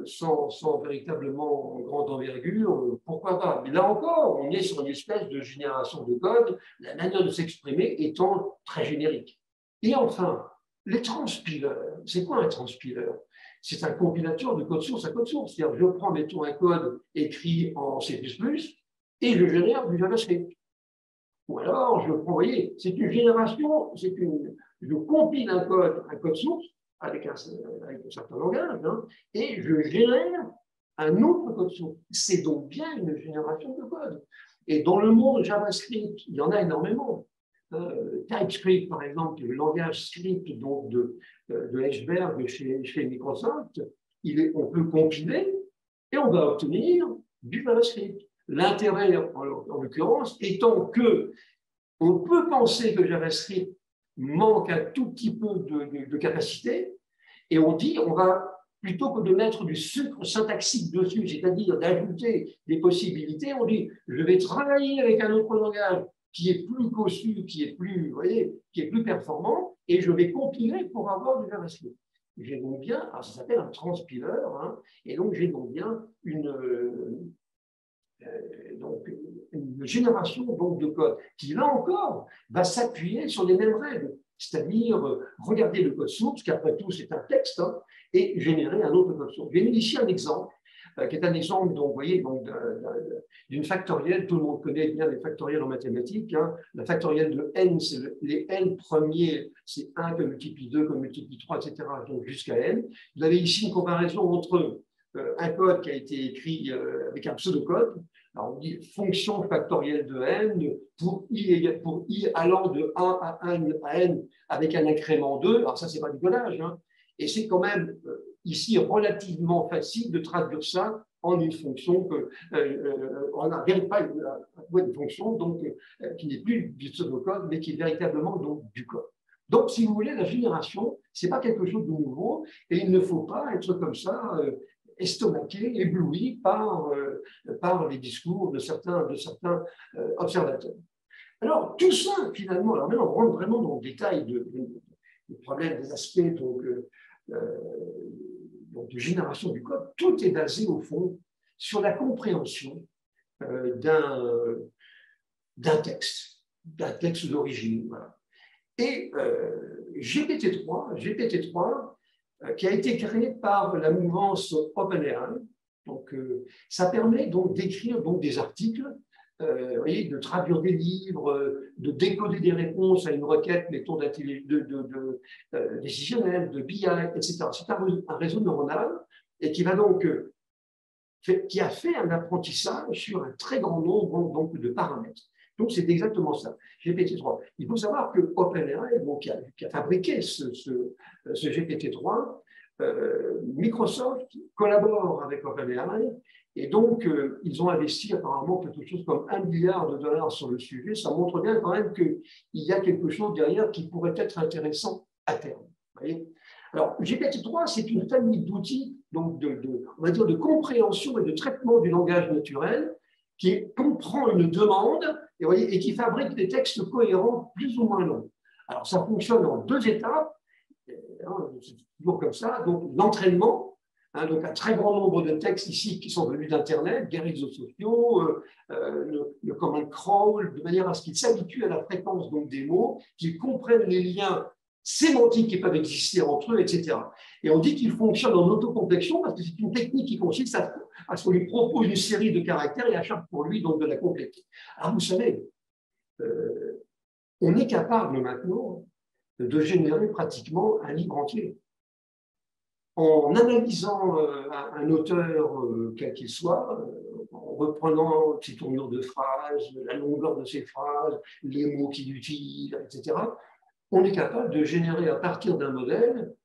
sans véritablement grande envergure, pourquoi pas. Mais là encore, on est sur une espèce de génération de code, la manière de s'exprimer étant très générique. Et enfin, les transpilers. C'est quoi un transpiler? C'est un compilateur de code source à code source. C'est-à-dire, je prends, mettons, un code écrit en C++ et je génère du JavaScript. Ou alors, je prends, vous voyez, c'est une génération, je compile un code source avec un certain langage, hein, et je génère un autre code source. C'est donc bien une génération de code. Et dans le monde JavaScript, il y en a énormément. TypeScript, par exemple, le langage script donc de Edgeberg chez Microsoft, on peut compiler et on va obtenir du JavaScript. L'intérêt, en l'occurrence, étant que on peut penser que JavaScript manque un tout petit peu de capacité, et on dit, on va, plutôt que de mettre du sucre syntaxique dessus, c'est-à-dire d'ajouter des possibilités, on dit, je vais travailler avec un autre langage qui est plus cossu, qui est plus performant, et je vais compiler pour avoir du JavaScript. J'ai donc bien, alors ça s'appelle un transpiler, hein, et donc j'ai donc bien une génération donc, de code qui, là encore, va s'appuyer sur les mêmes règles, c'est-à-dire regarder le code source, qui après tout c'est un texte, hein, et générer un autre code source. J'ai mis ici un exemple, qui est un exemple, donc, vous voyez, d'une factorielle. Tout le monde connaît bien les factorielles en mathématiques. Hein. La factorielle de n, c'est les n premiers, c'est 1 que multiplie 2, que multiplie 3, etc., donc jusqu'à n. Vous avez ici une comparaison entre un code qui a été écrit avec un pseudocode. Alors on dit fonction factorielle de n pour i allant de 1 à n avec un incrément 2. Alors ça, c'est pas du codage. Hein. Et c'est quand même ici relativement facile de traduire ça en une fonction on n'arrive pas une fonction donc, qui n'est plus du pseudocode, mais qui est véritablement donc, du code. Donc, si vous voulez, la génération, ce n'est pas quelque chose de nouveau, et il ne faut pas être comme ça estomaqué, ébloui par les discours de certains observateurs. Alors, tout ça, finalement, alors maintenant, on rentre vraiment dans le détail du problème des aspects de génération du code. Tout est basé, au fond, sur la compréhension d'un texte d'origine. Voilà. Et GPT-3, qui a été créé par la mouvance OpenAI. Donc, ça permet donc d'écrire donc, des articles, voyez, de traduire des livres, de décoder des réponses à une requête, mettons, décisionnelle, de BI, etc. C'est un réseau neuronal et qui va donc qui a fait un apprentissage sur un très grand nombre donc, de paramètres. Donc, c'est exactement ça, GPT-3. Il faut savoir que OpenAI, qui a fabriqué ce GPT-3, Microsoft collabore avec OpenAI, et donc, ils ont investi apparemment quelque chose comme $1 milliard sur le sujet. Ça montre bien quand même qu'il y a quelque chose derrière qui pourrait être intéressant à terme. Vous voyez. Alors, GPT-3, c'est une famille d'outils, donc on va dire de compréhension et de traitement du langage naturel, qui comprend une demande et qui fabrique des textes cohérents plus ou moins longs. Alors, ça fonctionne en 2 étapes, c'est toujours comme ça. Donc, l'entraînement, donc un très grand nombre de textes ici qui sont venus d'Internet, des réseaux sociaux, le command crawl, de manière à ce qu'ils s'habituent à la fréquence donc, des mots, qu'ils comprennent les liens sémantiques qui peuvent exister entre eux, etc. Et on dit qu'il fonctionne en autocomplexion parce que c'est une technique qui consiste à ce qu'on lui propose une série de caractères et à charge pour lui donc de la compléter. Alors vous savez, on est capable maintenant de générer pratiquement un livre entier. En analysant un auteur quel qu'il soit, reprenant ses tournures de phrases, la longueur de ses phrases, les mots qu'il utilise, etc., on est capable de générer à partir d'un modèle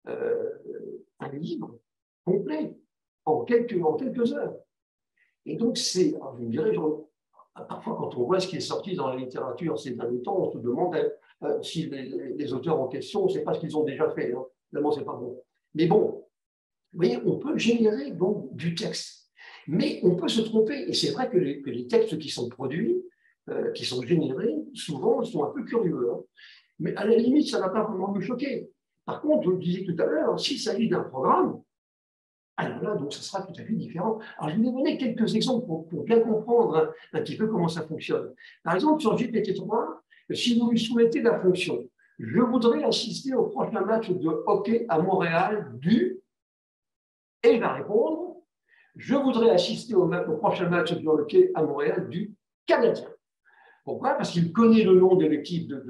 un livre complet en quelques heures. Et donc, je me dirais, parfois quand on voit ce qui est sorti dans la littérature ces derniers temps, on se demande si les auteurs en question, on ne sait pas ce qu'ils ont déjà fait. Hein. Finalement, ce n'est pas bon. Mais bon, vous voyez, on peut générer donc du texte. Mais on peut se tromper. Et c'est vrai que les textes qui sont produits, qui sont générés, souvent, sont un peu curieux. Hein. Mais à la limite, ça ne va pas vraiment nous choquer. Par contre, je le disais tout à l'heure, s'il s'agit d'un programme, alors là, donc, ça sera tout à fait différent. Alors, je vais vous donner quelques exemples pour bien comprendre un petit peu comment ça fonctionne. Par exemple, sur GPT-3, si vous lui soumettez la fonction « Je voudrais assister au prochain match de hockey à Montréal du… » et il va répondre « Je voudrais assister au prochain match de hockey à Montréal du Canadien. » Pourquoi? Parce qu'il connaît le nom de l'équipe de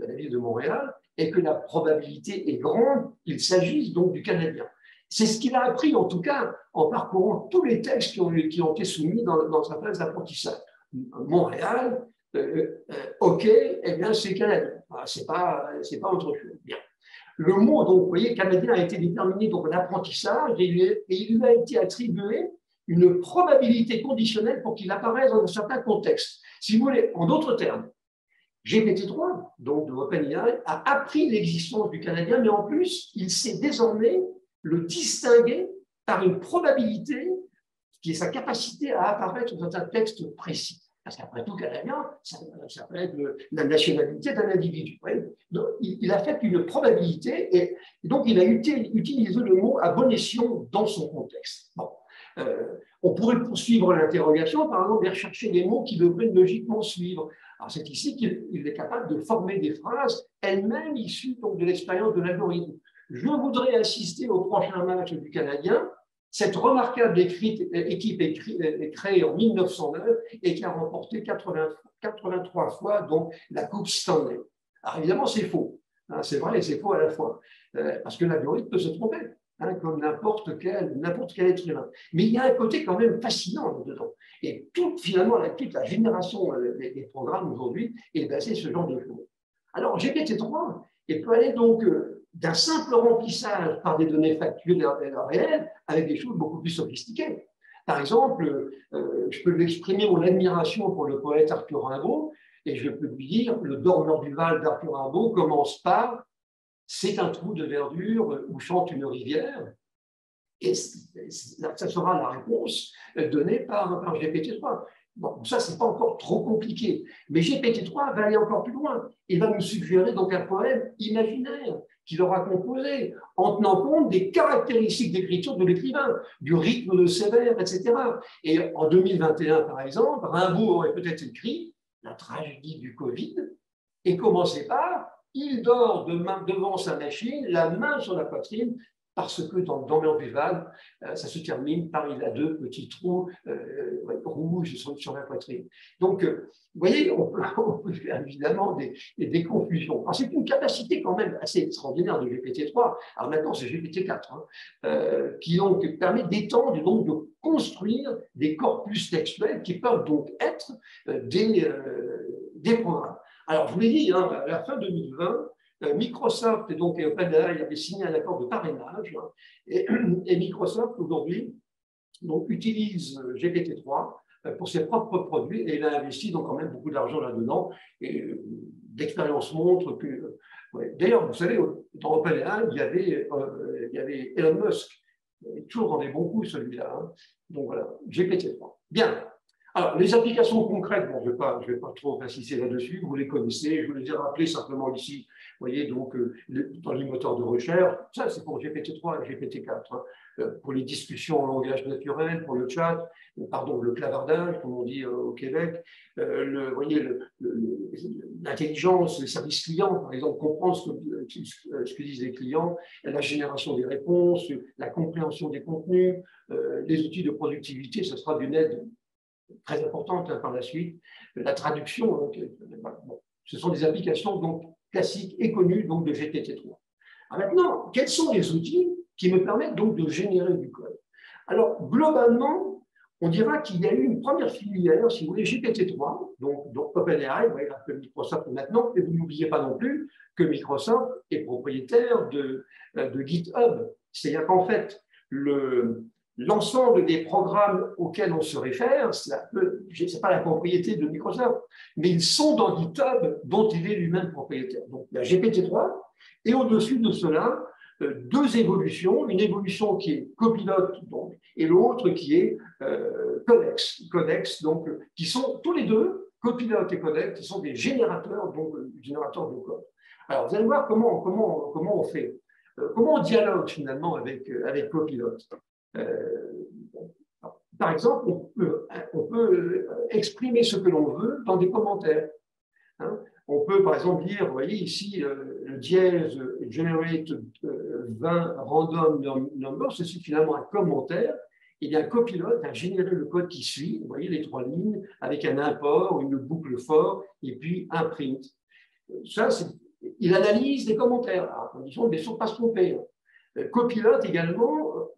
la ville de Montréal et que la probabilité est grande qu'il s'agisse donc du Canadien. C'est ce qu'il a appris, en tout cas, en parcourant tous les textes qui ont été soumis dans sa phase d'apprentissage. Montréal, OK, eh bien, c'est Canadien. C'est pas autre chose. Bien. Le mot, donc, vous voyez, Canadien a été déterminé donc, en apprentissage et il lui a été attribué une probabilité conditionnelle pour qu'il apparaisse dans un certain contexte. Si vous voulez, en d'autres termes, GPT-3, donc de OpenAI, a appris l'existence du Canadien, mais en plus, il sait désormais le distinguer par une probabilité qui est sa capacité à apparaître dans un texte précis. Parce qu'après tout, Canadien, ça peut être la nationalité d'un individu. Donc, il a fait une probabilité et donc il a utilisé le mot à bon escient dans son contexte. Bon. On pourrait poursuivre l'interrogation, par exemple, et rechercher des mots qui devraient logiquement suivre. Alors, c'est ici qu'il est capable de former des phrases elles-mêmes issues donc, de l'expérience de l'algorithme. Je voudrais assister au prochain match du Canadien. Cette remarquable équipe est créée en 1909 et qui a remporté 83 fois donc, la Coupe Stanley. Alors évidemment, c'est faux. Hein, c'est vrai et c'est faux à la fois. Parce que l'algorithme peut se tromper, hein, comme n'importe quel être humain. Mais il y a un côté quand même fascinant dedans. Et finalement, toute la génération des programmes aujourd'hui est basée sur ce genre de choses. Alors, GPT-3 peut aller donc d'un simple remplissage par des données factuelles et réelles avec des choses beaucoup plus sophistiquées. Par exemple, je peux lui exprimer mon admiration pour le poète Arthur Rimbaud et je peux lui dire le Dormeur du Val d'Arthur Rimbaud commence par « C'est un trou de verdure où chante une rivière ». Et ça sera la réponse donnée par GPT-3. Bon, ça, ce n'est pas encore trop compliqué. Mais GPT-3 va aller encore plus loin. Il va nous suggérer donc un poème imaginaire qu'il aura composé en tenant compte des caractéristiques d'écriture de l'écrivain, du rythme de ses vers, etc. Et en 2021, par exemple, Rimbaud aurait peut-être écrit la tragédie du Covid et commencé par « Il dort devant sa machine, la main sur la poitrine, parce que dans le Dormeur du Val, ça se termine par il a deux petits trous rouges sur la poitrine. » Donc, vous voyez, on peut faire évidemment des confusions. C'est une capacité quand même assez extraordinaire de GPT-3. Alors maintenant, c'est GPT-4, hein, qui donc permet d'étendre, donc de construire des corpus textuels qui peuvent donc être des programmes. Alors, je vous l'ai dit, hein, à la fin 2020, Microsoft et donc OpenAI avaient signé un accord de parrainage et Microsoft aujourd'hui utilise GPT-3 pour ses propres produits et il a investi donc quand même beaucoup d'argent là-dedans et l'expérience montre que d'ailleurs vous savez dans OpenAI il y avait Elon Musk toujours dans des bons coups celui-là, hein. Donc voilà, GPT-3. Bien. Alors, les applications concrètes, bon, je ne vais pas trop insister là-dessus, vous les connaissez, je vous les ai rappelées simplement ici. Vous voyez, donc, dans les moteurs de recherche, ça c'est pour GPT-3 et GPT-4. Hein, pour les discussions en langage naturel, pour le chat, le clavardage, comme on dit au Québec, vous voyez, l'intelligence, les services clients, par exemple, comprendre ce que disent les clients, la génération des réponses, la compréhension des contenus, les outils de productivité, ce sera d'une aide très importante, hein, par la suite, la traduction. Donc, bon, ce sont des applications donc, classiques et connues donc, de GPT-3. Maintenant, quels sont les outils qui me permettent donc de générer du code? Alors, globalement, on dira qu'il y a eu une première filière, si vous voulez, GPT-3, donc OpenAI, que Microsoft maintenant, et vous n'oubliez pas non plus que Microsoft est propriétaire de GitHub. C'est-à-dire qu'en fait, l'ensemble des programmes auxquels on se réfère, ce n'est pas la propriété de Microsoft, mais ils sont dans GitHub, dont il est lui-même propriétaire. Donc, il y a GPT-3, et au-dessus de cela, deux évolutions, une évolution qui est Copilot, donc, et l'autre qui est Codex, donc, qui sont tous les deux, Copilot et Codex, qui sont des générateurs, donc générateurs de code. Alors, vous allez voir comment on fait, comment on dialogue finalement avec Copilot. Par exemple, on peut exprimer ce que l'on veut dans des commentaires. Hein. On peut, par exemple, dire, vous voyez ici, le dièse generate 20 random number, ceci finalement un commentaire. Et bien, Copilot a généré le code qui suit, vous voyez les trois lignes, avec un import, une boucle for, et puis un print. Ça, il analyse les commentaires, à condition de bien sûr pas se tromper. Copilot également,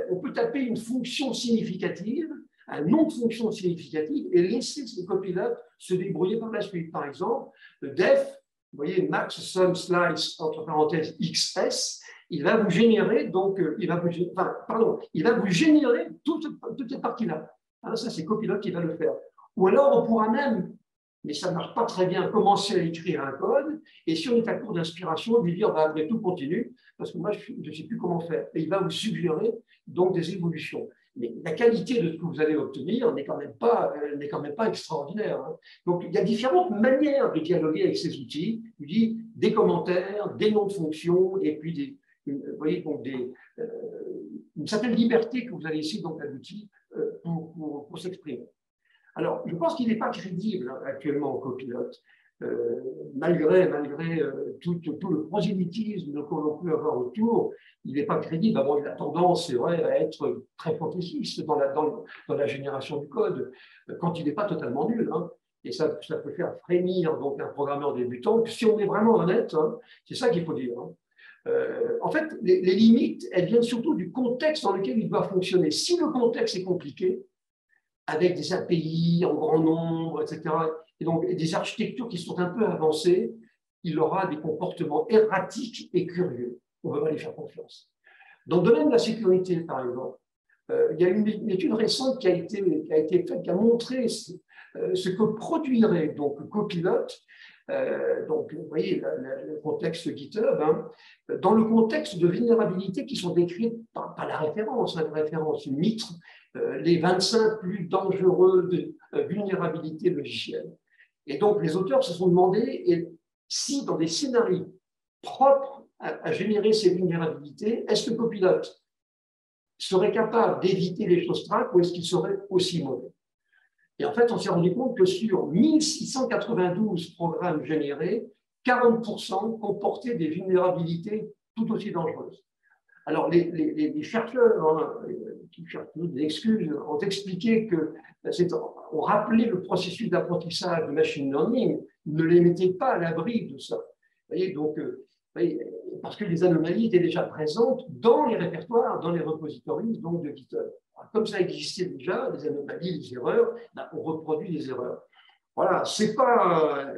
on peut taper une fonction significative, un nom de fonction significative, et laisser ce Copilot se débrouiller par la suite. Par exemple, le def, vous voyez, max sum slice, entre parenthèses, XS, il va vous générer, donc, il va vous générer toutes ces parties-là. Alors ça, c'est Copilot qui va le faire. Ou alors, on pourra même, mais ça ne marche pas très bien, commencer à écrire un code, et si on est à court d'inspiration, lui dire, après tout, continue, parce que moi, je ne sais plus comment faire. Et il va vous suggérer, donc, des évolutions. Mais la qualité de ce que vous allez obtenir n'est quand même pas extraordinaire. Hein. Donc, il y a différentes manières de dialoguer avec ces outils. Je vous dis des commentaires, des noms de fonctions, et puis vous voyez, donc une certaine liberté que vous allez essayer donc à l'outil pour s'exprimer. Alors, je pense qu'il n'est pas crédible actuellement en Copilot, malgré tout le prosélytisme que l'on peut avoir autour. Il n'est pas crédible. Bon, il a tendance, c'est vrai, à être très fantaisiste dans la génération du code, quand il n'est pas totalement nul. Hein. Et ça peut faire frémir donc un programmeur débutant. Si on est vraiment honnête, hein, c'est ça qu'il faut dire. Hein. En fait, les limites, elles viennent surtout du contexte dans lequel il doit fonctionner. Si le contexte est compliqué, avec des API en grand nombre, etc., et donc des architectures qui sont un peu avancées, il aura des comportements erratiques et curieux. On ne peut pas les faire confiance. Dans le domaine de la sécurité, par exemple, il y a une étude récente qui a été faite, qui a montré ce que produirait donc Copilot. Donc, vous voyez le contexte GitHub, hein, dans le contexte de vulnérabilités qui sont décrites par la référence, la référence MITRE, les 25 plus dangereuses vulnérabilités logicielles. Et donc, les auteurs se sont demandé si, dans des scénarios propres à générer ces vulnérabilités, est-ce que Copilot serait capable d'éviter les choses trappes ou est-ce qu'il serait aussi mauvais? Et en fait, on s'est rendu compte que sur 1692 programmes générés, 40% comportaient des vulnérabilités tout aussi dangereuses. Alors, les chercheurs, hein, qui cherchent des excuses, ont expliqué ont rappelé le processus d'apprentissage de machine learning, ne les mettaient pas à l'abri de ça. Vous voyez, donc, parce que les anomalies étaient déjà présentes dans les répertoires, dans les repositories donc de GitHub. Comme ça existait déjà, les anomalies, les erreurs, on reproduit les erreurs. Voilà, c'est pas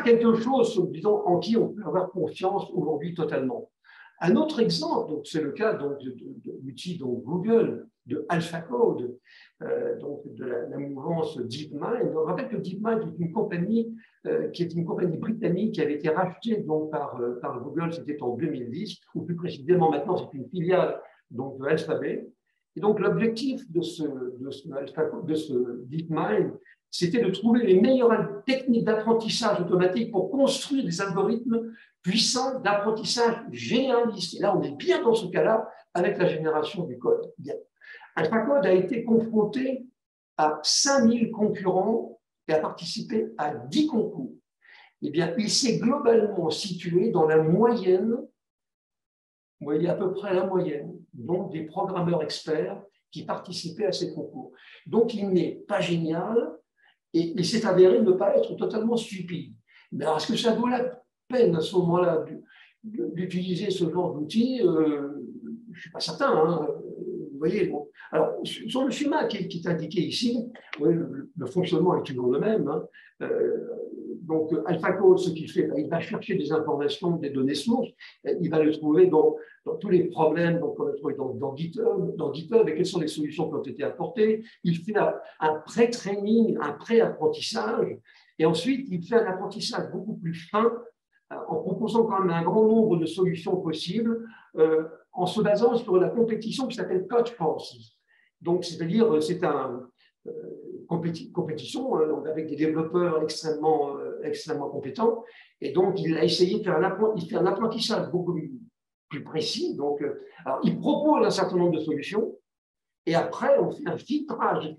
quelque chose, disons, en qui on peut avoir confiance aujourd'hui totalement. Un autre exemple, c'est le cas donc, de l'outil Google, de AlphaCode, donc de la mouvance DeepMind. On rappelle que DeepMind est une compagnie britannique qui avait été rachetée donc, par Google, c'était en 2010, ou plus précisément maintenant, c'est une filiale donc, de Alphabet. Et donc l'objectif de ce DeepMind, c'était de trouver les meilleures techniques d'apprentissage automatique pour construire des algorithmes puissants d'apprentissage généraliste. Et là, on est bien dans ce cas-là avec la génération du code. Bien. AlphaCode a été confronté à 5000 concurrents et a participé à 10 concours. Eh bien, il s'est globalement situé dans la moyenne, vous voyez à peu près la moyenne, donc des programmeurs experts qui participaient à ces concours. Donc, il n'est pas génial et il s'est avéré ne pas être totalement stupide. Mais alors, est-ce que ça vaut la peine à ce moment-là d'utiliser ce genre d'outil? Je ne suis pas certain. Hein. Vous voyez, bon. Alors, sur le schéma qui est indiqué ici, oui, le fonctionnement est toujours le même. Hein. Donc, AlphaCode, ce qu'il fait, il va chercher des informations, des données sources, il va le trouver dans tous les problèmes qu'on a trouvés dans GitHub, et quelles sont les solutions qui ont été apportées. Il fait un pré-training, un pré-apprentissage, et ensuite, il fait un apprentissage beaucoup plus fin, en proposant quand même un grand nombre de solutions possibles, en se basant sur la compétition qui s'appelle Code Forces. Donc, c'est-à-dire, c'est une compétition avec des développeurs extrêmement compétents. Et donc, il a essayé de faire un apprentissage beaucoup plus précis. Donc, alors, il propose un certain nombre de solutions. Et après, on fait un filtrage.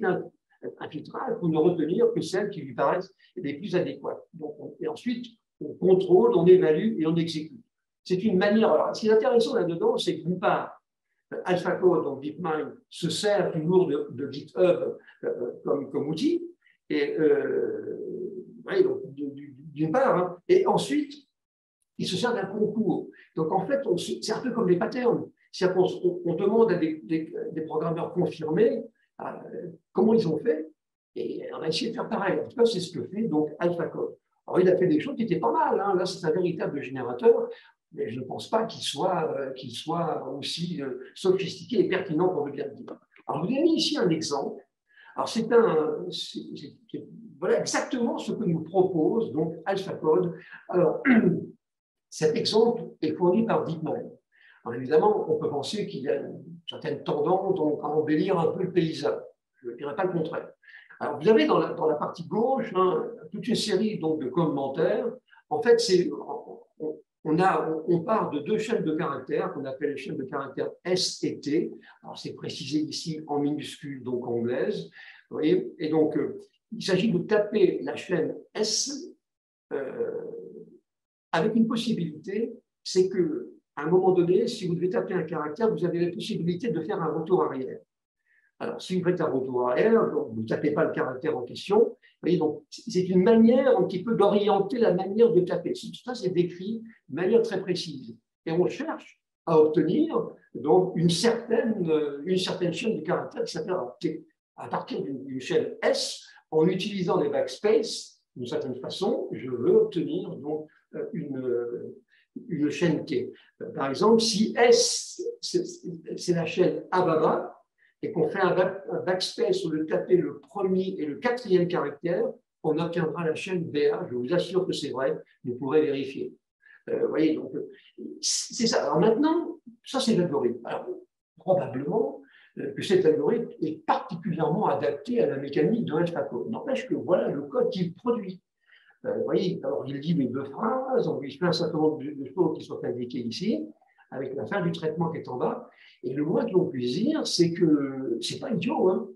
Un filtrage pour ne retenir que celles qui lui paraissent les plus adéquates. Donc, et ensuite, on contrôle, on évalue et on exécute. C'est une manière. Alors, ce qui est intéressant là-dedans, c'est que d'une part, AlphaCode, donc DeepMind, se sert toujours de GitHub comme outil. Et oui, donc, d'une part, hein, et ensuite, il se sert d'un concours. Donc, en fait, c'est un peu comme les patterns. C'est-à-dire qu'on demande à des programmeurs confirmés comment ils ont fait, et on a essayé de faire pareil. En tout cas, c'est ce que fait donc AlphaCode. Alors, il a fait des choses qui étaient pas mal. Hein. Là, c'est un véritable générateur, mais je ne pense pas qu'il soit aussi sophistiqué et pertinent qu'on veut bien le dire. Alors, je vous ai mis ici un exemple. Alors, c'est voilà exactement ce que nous propose donc AlphaCode. Alors, cet exemple est fourni par DeepMind. Alors, évidemment, on peut penser qu'il y a une certaine tendance donc, à embellir un peu le paysage. Je ne dirais pas le contraire. Alors, vous avez dans la partie gauche toute une série donc, de commentaires. En fait, on part de deux chaînes de caractères qu'on appelle les chaînes de caractères S et T. Alors, c'est précisé ici en minuscules, donc anglaise. Vous voyez. Et donc, il s'agit de taper la chaîne S avec une possibilité, c'est que à un moment donné, si vous devez taper un caractère, vous avez la possibilité de faire un retour arrière. Alors, si vous faites un retour arrière, vous ne tapez pas le caractère en question. Vous voyez, donc, c'est une manière un petit peu d'orienter la manière de taper. Tout ça, c'est décrit de manière très précise. Et on cherche à obtenir donc, une certaine chaîne de caractères qui s'appelle T. À partir d'une chaîne S, en utilisant les backspace, d'une certaine façon, je veux obtenir donc, une chaîne T. Par exemple, si S, c'est la chaîne ABABA, et qu'on fait un backspace où le taper le premier et le quatrième caractère, on obtiendra la chaîne BA. Je vous assure que c'est vrai, vous pourrez vérifier. Vous voyez, donc, c'est ça. Alors maintenant, ça c'est l'algorithme. Alors, probablement que cet algorithme est particulièrement adapté à la mécanique de AlphaCode. N'empêche que voilà le code qu'il produit. Vous voyez, alors il dit mes deux phrases, on lui fait un certain nombre de choses qui sont indiquées ici, avec la fin du traitement qui est en bas. Et le moins que l'on puisse dire, c'est que c'est pas idiot. Hein.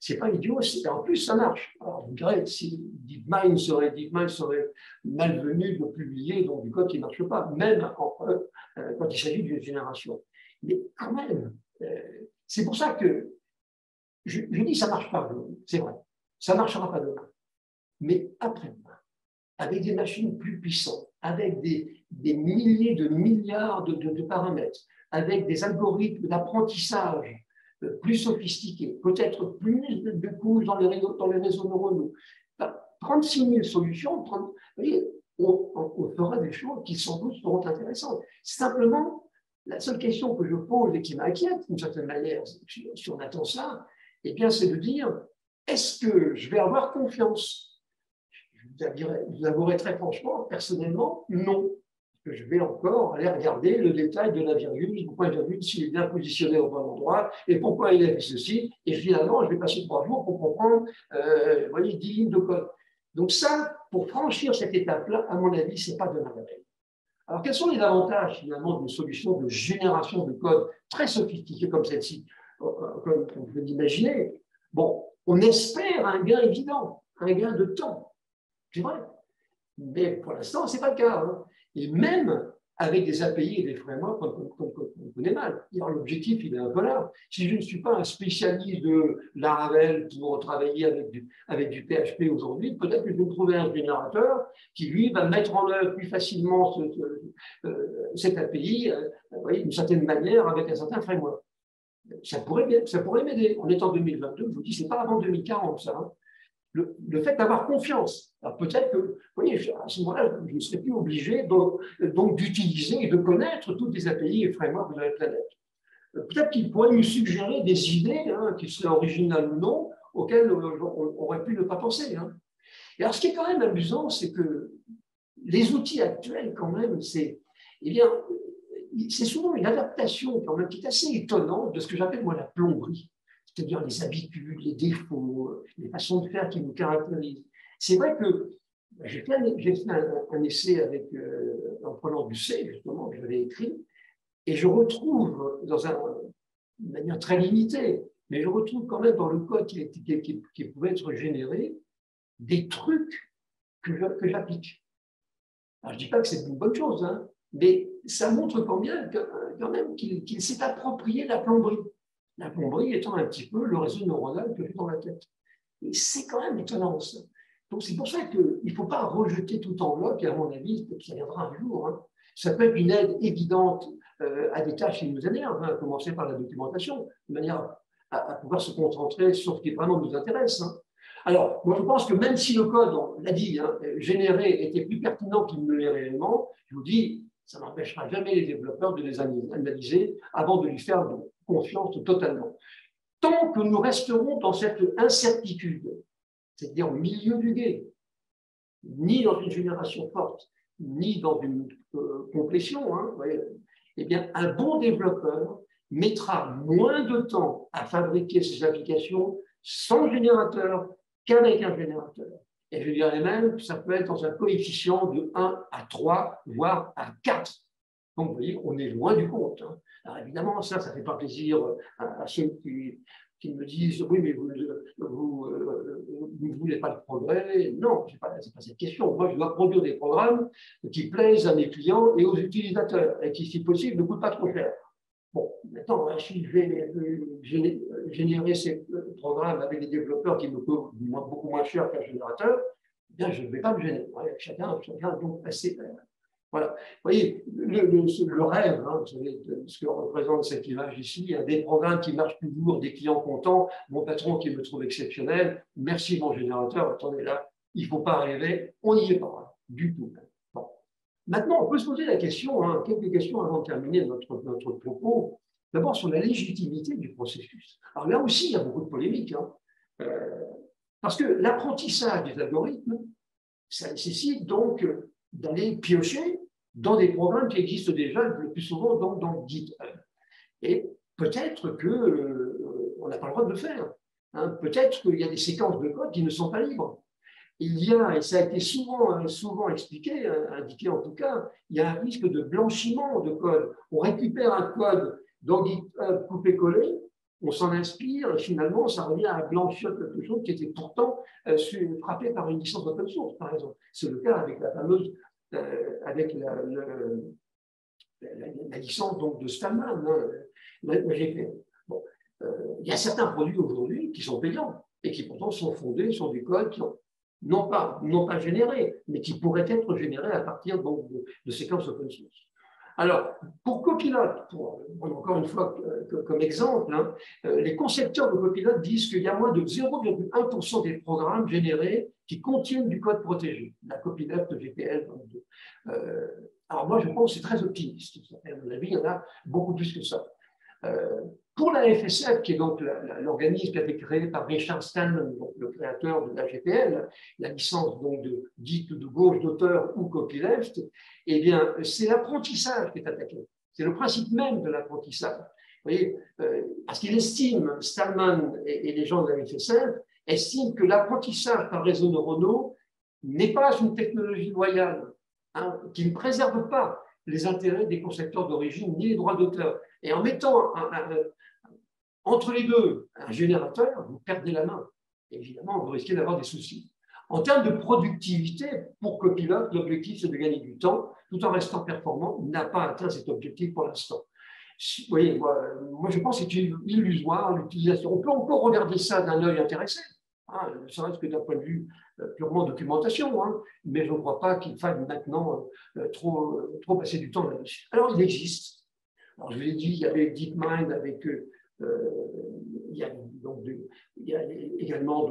C'est pas idiot. En plus, ça marche. Alors, vous direz, si DeepMind serait malvenu de publier donc, du code qui ne marche pas, même quand il s'agit d'une génération. Mais quand même, c'est pour ça que je dis ça ne marche pas. C'est vrai. Ça ne marchera pas demain. Mais après-demain, avec des machines plus puissantes, avec des milliers de milliards de paramètres, avec des algorithmes d'apprentissage plus sophistiqués, peut-être plus de couches dans les réseaux neuronaux, 36 000 solutions, vous voyez, on fera des choses qui sans doute seront intéressantes. Simplement, la seule question que je pose et qui m'inquiète d'une certaine manière, si on attend ça, eh bien, c'est de dire, est-ce que je vais avoir confiance ? Je vous avouerai très franchement, personnellement, non. Je vais encore aller regarder le détail de la virgule, du point de virgule, s'il est bien positionné au bon endroit, et pourquoi il a fait ceci. Et finalement, je vais passer 3 jours pour comprendre, vous voyez, 10 lignes de code. Donc ça, pour franchir cette étape-là, à mon avis, ce n'est pas demain la veille. Alors, quels sont les avantages, finalement, d'une solution de génération de code très sophistiquée comme celle-ci, comme vous pouvez l'imaginer? Bon, on espère un gain évident, un gain de temps. C'est vrai. Mais pour l'instant, ce n'est pas le cas. Hein. Et même avec des API et des frameworks qu'on connaît mal. L'objectif, il est un peu là. Si je ne suis pas un spécialiste de Laravel pour travailler avec du PHP aujourd'hui, peut-être que je vais trouver un générateur qui, lui, va mettre en œuvre plus facilement cette API d'une certaine manière avec un certain framework. Ça pourrait m'aider. On est en 2022, je vous dis, ce n'est pas avant 2040, ça. Hein. Le fait d'avoir confiance. Alors peut-être que, vous voyez, à ce moment-là, je ne serais plus obligé donc d'utiliser et de connaître toutes les API et frameworks de la planète. Peut-être qu'il pourrait nous suggérer des idées, hein, qui seraient originales ou non, auxquelles on aurait pu ne pas penser. Hein. Et alors, ce qui est quand même amusant, c'est que les outils actuels, quand même, c'est souvent une adaptation quand même qui est assez étonnante de ce que j'appelle moi la plomberie, c'est-à-dire les habitudes, les défauts, les façons de faire qui nous caractérisent. C'est vrai que j'ai fait un essai avec, en prenant du C, justement, que j'avais écrit, et je retrouve d'une manière très limitée, mais je retrouve quand même dans le code qui pouvait être généré des trucs que j'applique. Alors, je ne dis pas que c'est une bonne chose, hein, mais ça montre quand même qu'il s'est approprié la plomberie. La plomberie étant un petit peu le réseau neuronal que j'ai dans la tête. Et c'est quand même étonnant, ça. Donc, c'est pour ça qu'il ne faut pas rejeter tout en bloc, et à mon avis, ça viendra un jour. Hein. Ça peut être une aide évidente à des tâches qui nous énervent, hein, à commencer par la documentation, de manière à pouvoir se concentrer sur ce qui vraiment nous intéresse. Hein. Alors, moi, je pense que même si le code, on l'a dit, hein, généré était plus pertinent qu'il ne l'est réellement, je vous dis, ça n'empêchera jamais les développeurs de les analyser avant de lui faire confiance totalement. Tant que nous resterons dans cette incertitude, c'est-à-dire au milieu du gué, ni dans une génération forte, ni dans une complétion, hein, eh bien, un bon développeur mettra moins de temps à fabriquer ses applications sans générateur qu'avec un générateur. Et je dirais même que ça peut être dans un coefficient de 1 à 3, voire à 4. Donc, vous voyez, on est loin du compte. Hein. Alors, évidemment, ça ne fait pas plaisir à ceux qui me disent « Oui, mais vous ne voulez pas de progrès ». Non, ce n'est pas cette question. Moi, je dois produire des programmes qui plaisent à mes clients et aux utilisateurs et qui, si possible, ne coûtent pas trop cher. Bon, maintenant, si je vais générer ces programmes avec des développeurs qui me coûtent beaucoup moins cher qu'un générateur, eh bien, je ne vais pas me gêner. Chacun donc passer. Voilà. Vous voyez, le rêve, hein, vous savez, ce que représente cette image ici, il y a des programmes qui marchent toujours, des clients contents, mon patron qui me trouve exceptionnel, merci mon générateur, attendez là, il ne faut pas rêver, on n'y est pas, hein, du tout. Bon. Maintenant, on peut se poser la question, hein, quelques questions avant de terminer notre propos, d'abord sur la légitimité du processus. Alors là aussi, il y a beaucoup de polémiques, hein, parce que l'apprentissage des algorithmes, ça nécessite donc d'aller piocher dans des programmes qui existent déjà le plus souvent dans GitHub. Et peut-être qu'on n'a pas le droit de le faire. Hein. Peut-être qu'il y a des séquences de code qui ne sont pas libres. Il y a, et ça a été souvent expliqué, indiqué en tout cas, il y a un risque de blanchiment de code. On récupère un code dans GitHub coupé-collé, on s'en inspire, et finalement, ça revient à blanchir quelque chose qui était pourtant frappé par une licence open source, par exemple. C'est le cas avec la fameuse, avec la licence donc, de Stallman, hein, la GPL. Bon, il y a certains produits aujourd'hui qui sont payants et qui pourtant sont fondés sur des codes qui ont non pas générés, mais qui pourraient être générés à partir donc, de séquences open source. Alors, pour Copilot, encore une fois comme exemple, hein, les concepteurs de Copilot disent qu'il y a moins de 0,1% des programmes générés qui contiennent du code protégé, la Copilot de GPL. Alors moi, je pense que c'est très optimiste. À mon avis, il y en a beaucoup plus que ça. Pour la FSF, qui est donc l'organisme qui a été créé par Richard Stallman, donc le créateur de la GPL, la licence donc dite de gauche d'auteur ou copyleft, eh bien, c'est l'apprentissage qui est attaqué. C'est le principe même de l'apprentissage. Vous voyez, parce qu'il estime, Stallman et les gens de la FSF estiment que l'apprentissage par réseaux neuronaux n'est pas une technologie loyale, hein, qui ne préserve pas les intérêts des concepteurs d'origine ni les droits d'auteur. Et en mettant entre les deux un générateur, vous perdez la main. Et évidemment, vous risquez d'avoir des soucis. En termes de productivité, pour Copilot, l'objectif, c'est de gagner du temps, tout en restant performant. Il n'a pas atteint cet objectif pour l'instant. Vous voyez, moi, je pense que c'est illusoire, l'utilisation. On peut encore regarder ça d'un œil intéressé, hein, ne serait-ce que d'un point de vue purement documentation, hein, mais je ne crois pas qu'il faille maintenant trop passer du temps là-dessus. Alors, il existe. Alors, je vous l'ai dit, il y avait DeepMind avec Il y a, il y a également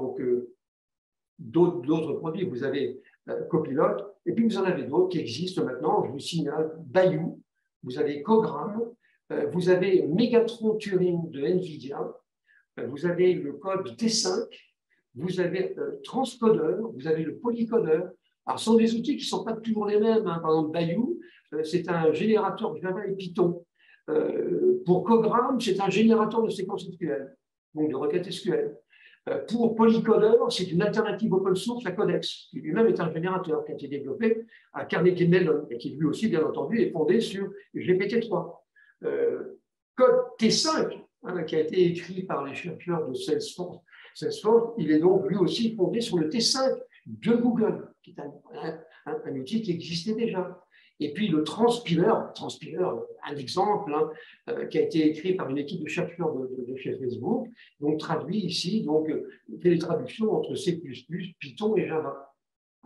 d'autres produits. Vous avez Copilot, et puis vous en avez d'autres qui existent maintenant. Je vous signale Bayou, vous avez Cogram, vous avez Megatron Turing de NVIDIA, vous avez le code T5, vous avez Transcoder, vous avez le Polycoder. Alors, ce sont des outils qui ne sont pas toujours les mêmes. Par exemple, Bayou, c'est un générateur Java et Python. Pour Cogram, c'est un générateur de séquences SQL, donc de requêtes SQL. Pour Polycoder, c'est une alternative open source à Codex, qui lui-même est un générateur qui a été développé à Carnegie Mellon et qui lui aussi, bien entendu, est fondé sur GPT-3. Code T5, qui a été écrit par les chercheurs de Salesforce, il est donc lui aussi fondé sur le T5 de Google, qui est un outil qui existait déjà. Et puis le Transpiler, un exemple qui a été écrit par une équipe de chercheurs de chez Facebook, donc traduit ici, fait les traductions entre C++, Python et Java.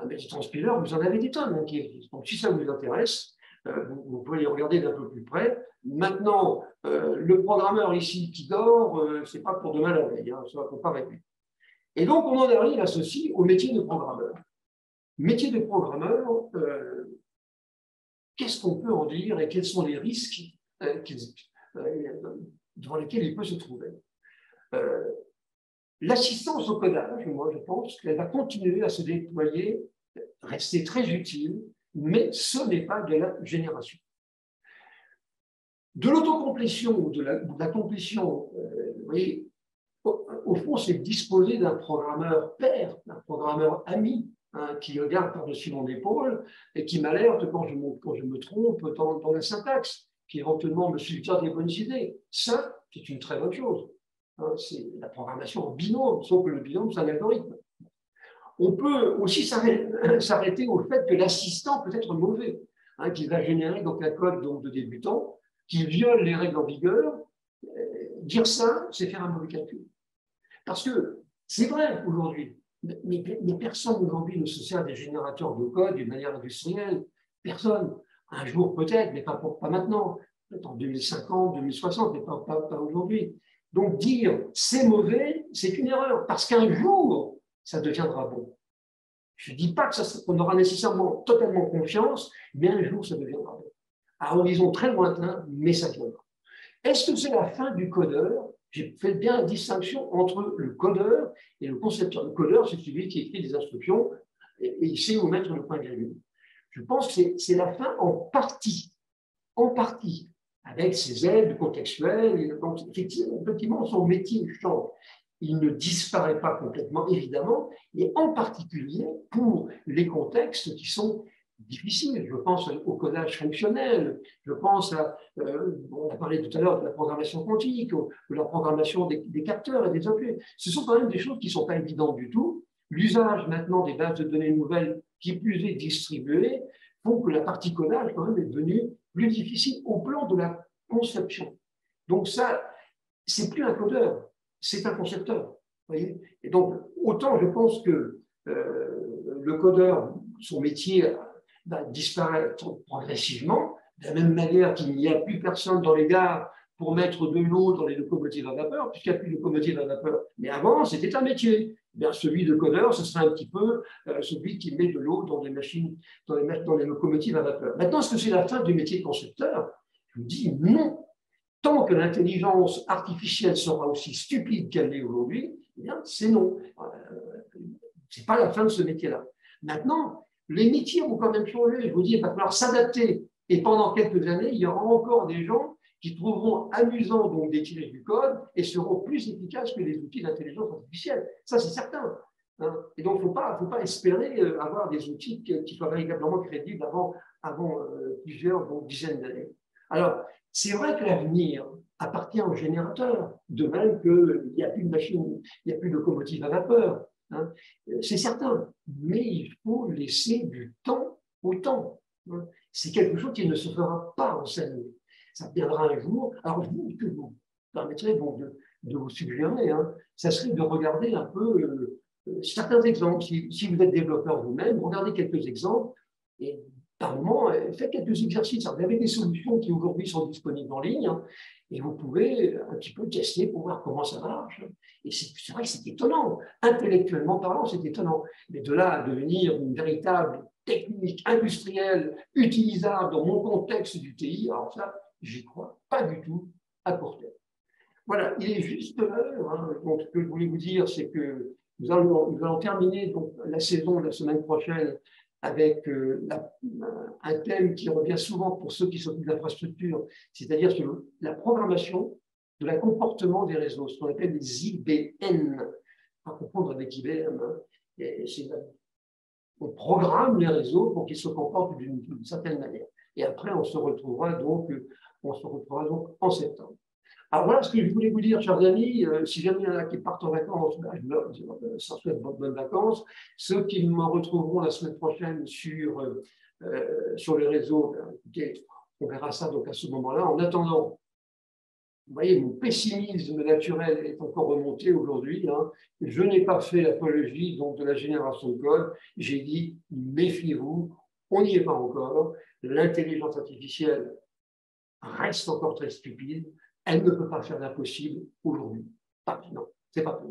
Mais les Transpiler, vous en avez des tonnes qui existent. Donc si ça vous intéresse, vous pouvez les regarder d'un peu plus près. Maintenant, le programmeur ici qui dort, ce n'est pas pour demain la veille, ça ne faut pas rêver. Et donc on en arrive à ceci, au métier de programmeur. Métier de programmeur, qu'est-ce qu'on peut en dire et quels sont les risques devant lesquels il peut se trouver? L'assistance au codage, moi je pense qu'elle va continuer à se déployer, rester très utile, mais ce n'est pas de la génération. De l'autocomplétion ou de la complétion, vous voyez, au fond, c'est disposer d'un programmeur père, d'un programmeur ami, qui regarde par-dessus mon épaule et qui m'alerte quand je me trompe dans la syntaxe, qui éventuellement me suggère des bonnes idées. Ça, c'est une très bonne chose. C'est la programmation en binôme, sauf que le binôme, c'est un algorithme. On peut aussi s'arrêter au fait que l'assistant peut être mauvais, qu'il va générer donc un code de débutant, qui viole les règles en vigueur. Dire ça, c'est faire un mauvais calcul. Parce que c'est vrai aujourd'hui, mais personne aujourd'hui ne se sert des générateurs de code d'une manière industrielle. Personne. Un jour peut-être, mais pas maintenant. Peut-être en 2050, 2060, mais pas aujourd'hui. Donc dire c'est mauvais, c'est une erreur. Parce qu'un jour, ça deviendra bon. Je ne dis pas qu'on aura nécessairement totalement confiance, mais un jour, ça deviendra bon. À horizon très lointain, mais ça viendra. Est-ce que c'est la fin du codeur? J'ai fait bien la distinction entre le codeur et le concepteur. Le codeur, c'est celui qui écrit des instructions et il sait où mettre le point virgule. Je pense que c'est la fin en partie, avec ses aides contextuelles. Donc, effectivement, son métier change. Il ne disparaît pas complètement, évidemment, et en particulier pour les contextes qui sont difficiles. Je pense au codage fonctionnel, je pense on a parlé tout à l'heure de la programmation quantique, de la programmation des capteurs et des objets. Ce sont quand même des choses qui ne sont pas évidentes du tout. L'usage maintenant des bases de données nouvelles, qui plus est distribuées, font que la partie codage quand même est devenue plus difficile au plan de la conception. Donc ça, c'est plus un codeur, c'est un concepteur. Voyez, et donc, autant je pense que le codeur, son métier va disparaître progressivement, de la même manière qu'il n'y a plus personne dans les gares pour mettre de l'eau dans les locomotives à vapeur, puisqu'il n'y a plus de locomotives à vapeur. Mais avant, c'était un métier. Bien, celui de codeur, ce serait un petit peu celui qui met de l'eau dans les machines, dans les locomotives à vapeur. Maintenant, est-ce que c'est la fin du métier de concepteur? Je vous dis non. Tant que l'intelligence artificielle sera aussi stupide qu'elle l'est aujourd'hui, eh bien, c'est non. Ce n'est pas la fin de ce métier-là. Maintenant, les métiers vont quand même changer. Je vous dis, il va falloir s'adapter. Et pendant quelques années, il y aura encore des gens qui trouveront amusant donc d'écrire du code et seront plus efficaces que les outils d'intelligence artificielle. Ça, c'est certain. Et donc, il ne faut pas espérer avoir des outils qui soient véritablement crédibles avant plusieurs dizaines d'années. Alors, c'est vrai que l'avenir appartient aux générateurs, de même qu'il n'y a plus de machines, il n'y a plus de locomotives à vapeur. C'est certain, mais il faut laisser du temps au temps. C'est quelque chose qui ne se fera pas enseigner. Ça viendra un jour. Alors, ce que vous permettrez de vous suggérer, ça serait de regarder un peu certains exemples. Si vous êtes développeur vous-même, regardez quelques exemples et par moment, faites quelques exercices. Vous avez des solutions qui aujourd'hui sont disponibles en ligne Et vous pouvez un petit peu tester pour voir comment ça marche. Et c'est vrai que c'est étonnant. Intellectuellement parlant, c'est étonnant. Mais de là à devenir une véritable technique industrielle utilisable dans mon contexte du TI, alors ça, j'y crois pas du tout à court terme. Voilà, il est juste l'heure. Hein. Donc, ce que je voulais vous dire, c'est que nous allons terminer donc, la saison la semaine prochaine avec un thème qui revient souvent pour ceux qui s'occupent de l'infrastructure, c'est-à-dire sur la programmation de la comportement des réseaux, ce qu'on appelle les IBN, à confondre avec IBM. Hein. On programme les réseaux pour qu'ils se comportent d'une certaine manière. Et après, on se retrouvera donc en septembre. Alors voilà ce que je voulais vous dire, chers amis. Si jamais il y en a qui partent en vacances, ben, je leur souhaite bonnes vacances. Ceux qui me retrouveront la semaine prochaine sur les réseaux, ben, écoutez, on verra ça donc à ce moment-là. En attendant, vous voyez, mon pessimisme naturel est encore remonté aujourd'hui. Hein. Je n'ai pas fait l'apologie donc, de la génération de code. J'ai dit, méfiez-vous, on n'y est pas encore. L'intelligence artificielle reste encore très stupide. Elle ne peut pas faire l'impossible aujourd'hui. Non, c'est pas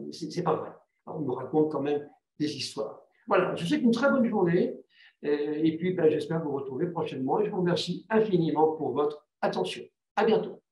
vrai. Alors, on nous raconte quand même des histoires. Voilà, je vous souhaite une très bonne journée. Et puis, ben, j'espère vous retrouver prochainement. Et je vous remercie infiniment pour votre attention. À bientôt.